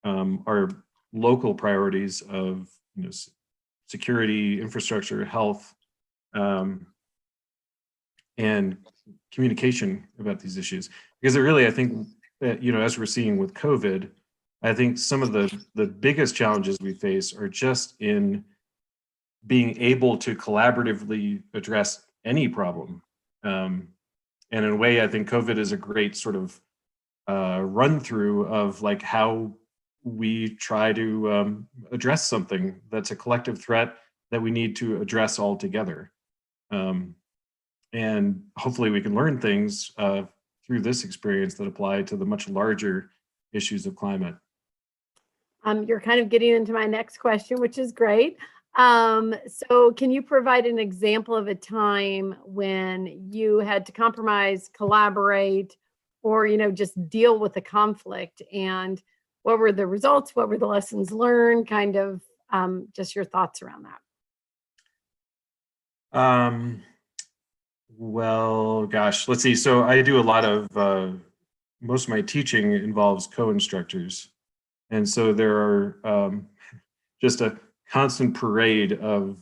our local priorities of security, infrastructure, health, and communication about these issues. Because it really, I think that, as we're seeing with COVID, I think some of the biggest challenges we face are just in being able to collaboratively address any problem. And in a way, I think COVID is a great sort of run through of like how we try to address something that's a collective threat that we need to address all together. And hopefully we can learn things through this experience that apply to the much larger issues of climate. You're kind of getting into my next question, which is great. So can you provide an example of a time when you had to compromise, collaborate, or, just deal with a conflict? And what were the results? What were the lessons learned? Kind of just your thoughts around that. Well, gosh, let's see. So I do a lot of, most of my teaching involves co-instructors. And so there are just a constant parade of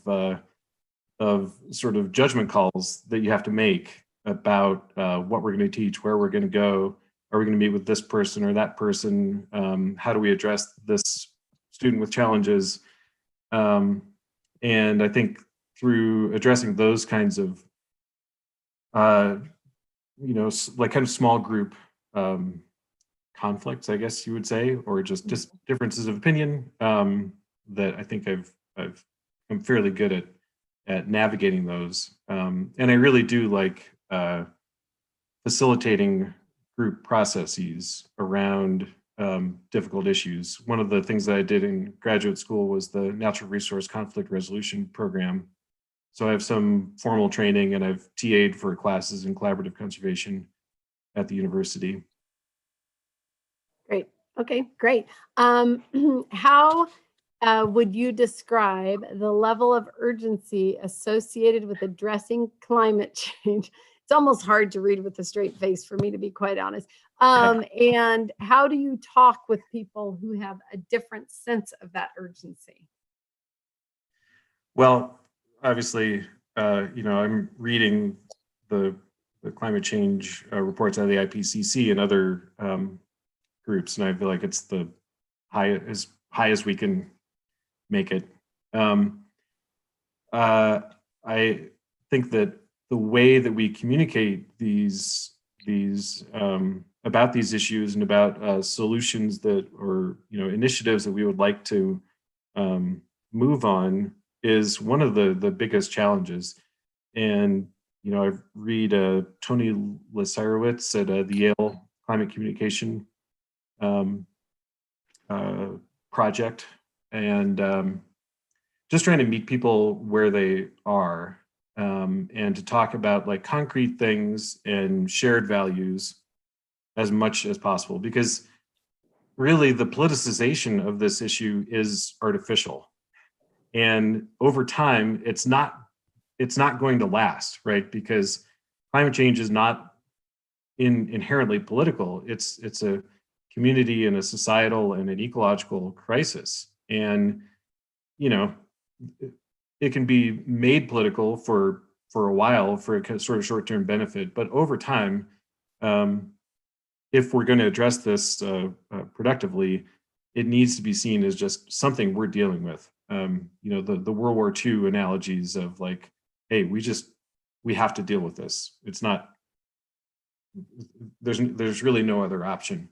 sort of judgment calls that you have to make about what we're going to teach, where we're going to go, are we going to meet with this person or that person, how do we address this student with challenges, and I think through addressing those kinds of like kind of small group conflicts, I guess you would say, or just differences of opinion, that I think I'm fairly good at navigating those. And I really do like facilitating group processes around difficult issues. One of the things that I did in graduate school was the Natural Resource Conflict Resolution Program. So I have some formal training, and I've TA'd for classes in collaborative conservation at the university. Great. Okay, great. How would you describe the level of urgency associated with addressing climate change? It's almost hard to read with a straight face for me, to be quite honest. And how do you talk with people who have a different sense of that urgency? Well, obviously, I'm reading the climate change reports out of the IPCC and other groups, and I feel like it's the high as we can make it. I think that the way that we communicate these about these issues and about solutions that, or initiatives that we would like to move on is one of the biggest challenges. And I read Tony Lesarowitz at the Yale Climate Communication project, and just trying to meet people where they are, and to talk about like concrete things and shared values as much as possible, because really the politicization of this issue is artificial, and over time it's not going to last, right? Because climate change is not inherently political. It's a community and a societal and an ecological crisis. And, it can be made political for a while for a sort of short-term benefit, but over time, if we're going to address this productively, it needs to be seen as just something we're dealing with. The World War II analogies of like, hey, we have to deal with this. It's not, there's really no other option.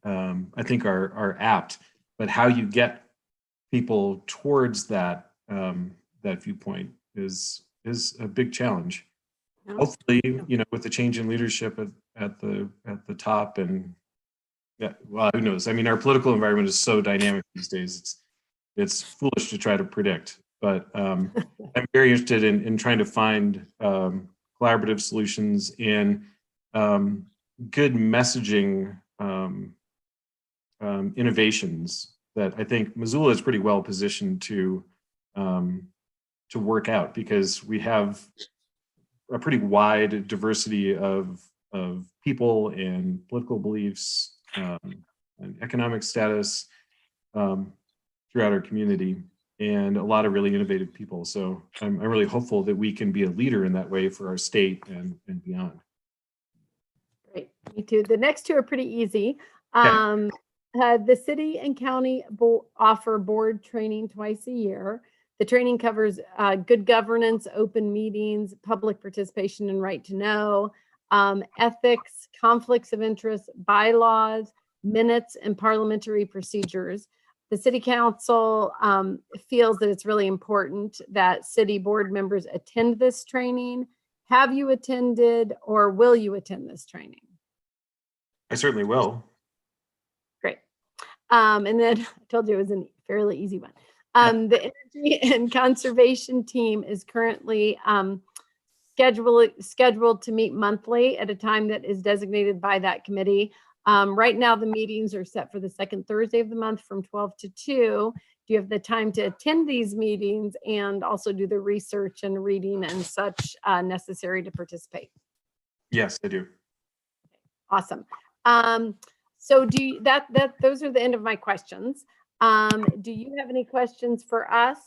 I think are apt, but how you get people towards that viewpoint is a big challenge. Yeah. Hopefully, with the change in leadership at the top, and well, who knows? I mean, our political environment is so dynamic these days. It's foolish to try to predict, but I'm very interested in trying to find collaborative solutions and good messaging innovations that I think Missoula is pretty well positioned to work out, because we have a pretty wide diversity of people and political beliefs and economic status throughout our community, and a lot of really innovative people. So I'm really hopeful that we can be a leader in that way for our state and beyond. Great, me too. The next two are pretty easy. Okay. The city and county offer board training twice a year. The training covers good governance, open meetings, public participation and right to know, ethics, conflicts of interest, bylaws, minutes, and parliamentary procedures. The city council feels that it's really important that city board members attend this training. Have you attended or will you attend this training? I certainly will. Great. And then I told you it was a fairly easy one. The energy and conservation team is currently scheduled to meet monthly at a time that is designated by that committee. Right now, the meetings are set for the second Thursday of the month from 12 to 2. Do you have the time to attend these meetings and also do the research and reading and such necessary to participate? Yes, I do. Awesome. So do you, those are the end of my questions. Do you have any questions for us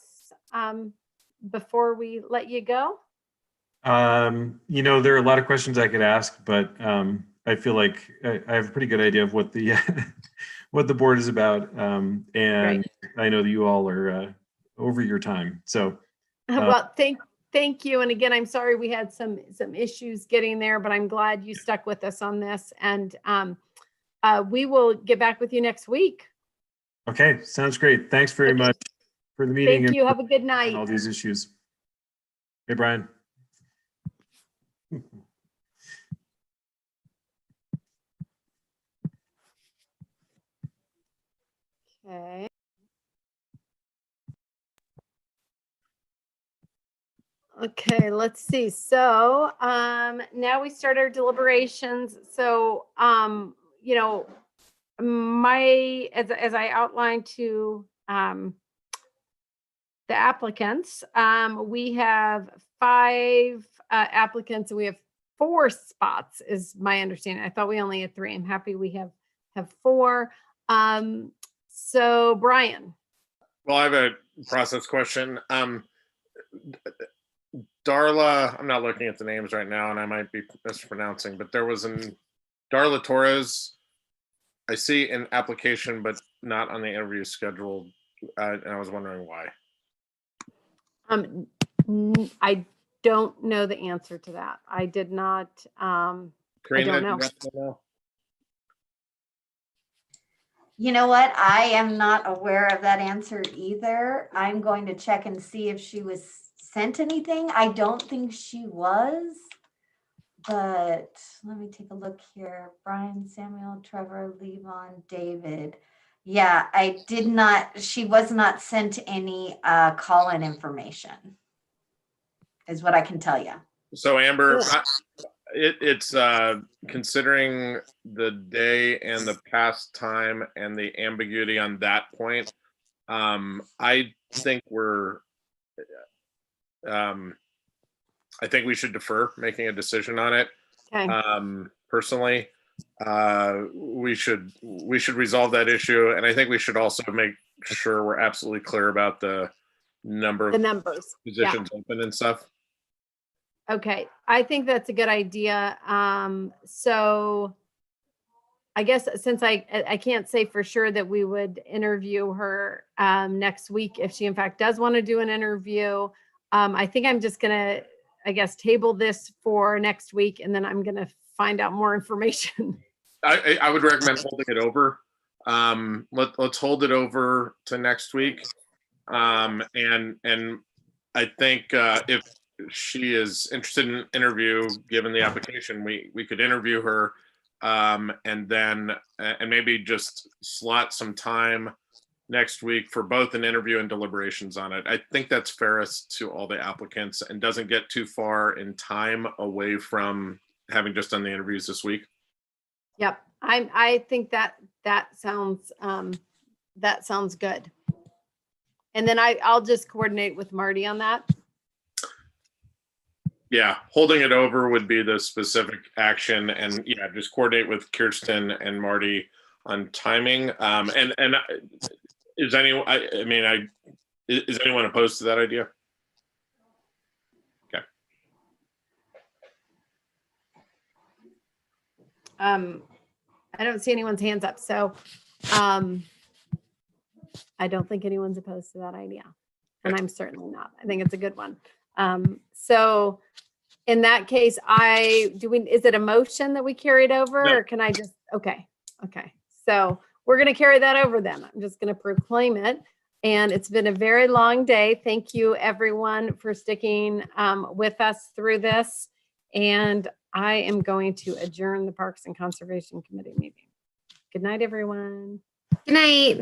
before we let you go? You know, there are a lot of questions I could ask, but I feel like I have a pretty good idea of what the what the board is about, and Great. I know that you all are over your time. So, Well, thank you. And again, I'm sorry we had some issues getting there, but I'm glad you stuck with us on this. And we will get back with you next week. okay, sounds great. Thanks very much for the meeting. Thank you. and Have a good night. all these issues. Hey, Brian. Okay. Okay, let's see. So now we start our deliberations. So you know, as I outlined to the applicants, we have 5 applicants and we have 4 spots is my understanding. I thought we only had 3. I'm happy we have 4. So Brian. Well, I have a process question. Darla, I'm not looking at the names right now and I might be mispronouncing, but there was Darla Torres. I see an application, but not on the interview schedule. And I was wondering why. I don't know the answer to that. I did not. Karina, I don't know. do you happen to know? You know what? I am not aware of that answer either. I'm going to check and see if she was sent anything. I don't think she was, but let me take a look here. Brian, Samuel, Trevor, Levon, David. Yeah, I did not, she was not sent any call-in information, is what I can tell you. So Amber, it's considering the day and the past time and the ambiguity on that point. I think I think we should defer making a decision on it. Okay. Personally, we should resolve that issue, and I think we should also make sure we're absolutely clear about the number of numbers, positions open and stuff. Okay, I think that's a good idea. So I guess since I can't say for sure that we would interview her next week, if she in fact does want to do an interview, I think I'm just gonna, I guess, table this for next week, and then I'm gonna find out more information. I would recommend holding it over. Let's hold it over to next week. And I think if she is interested in interview, given the application, we could interview her, and then and maybe just slot some time next week for both an interview and deliberations on it. I think that's fairest to all the applicants and doesn't get too far in time away from having just done the interviews this week. Yep, I think that sounds good. And then I'll just coordinate with Marty on that. Yeah, holding it over would be the specific action, and yeah, just coordinate with Kirsten and Marty on timing. And is anyone? Is anyone opposed to that idea? Okay. I don't see anyone's hands up, so I don't think anyone's opposed to that idea, and I'm certainly not. I think it's a good one. So in that case, is it a motion that we carried over, No. or can I just, okay. So we're going to carry that over then. I'm just going to proclaim it. And it's been a very long day. Thank you, everyone, for sticking with us through this. And I am going to adjourn the Parks and Conservation Committee meeting. Good night, everyone. Good night.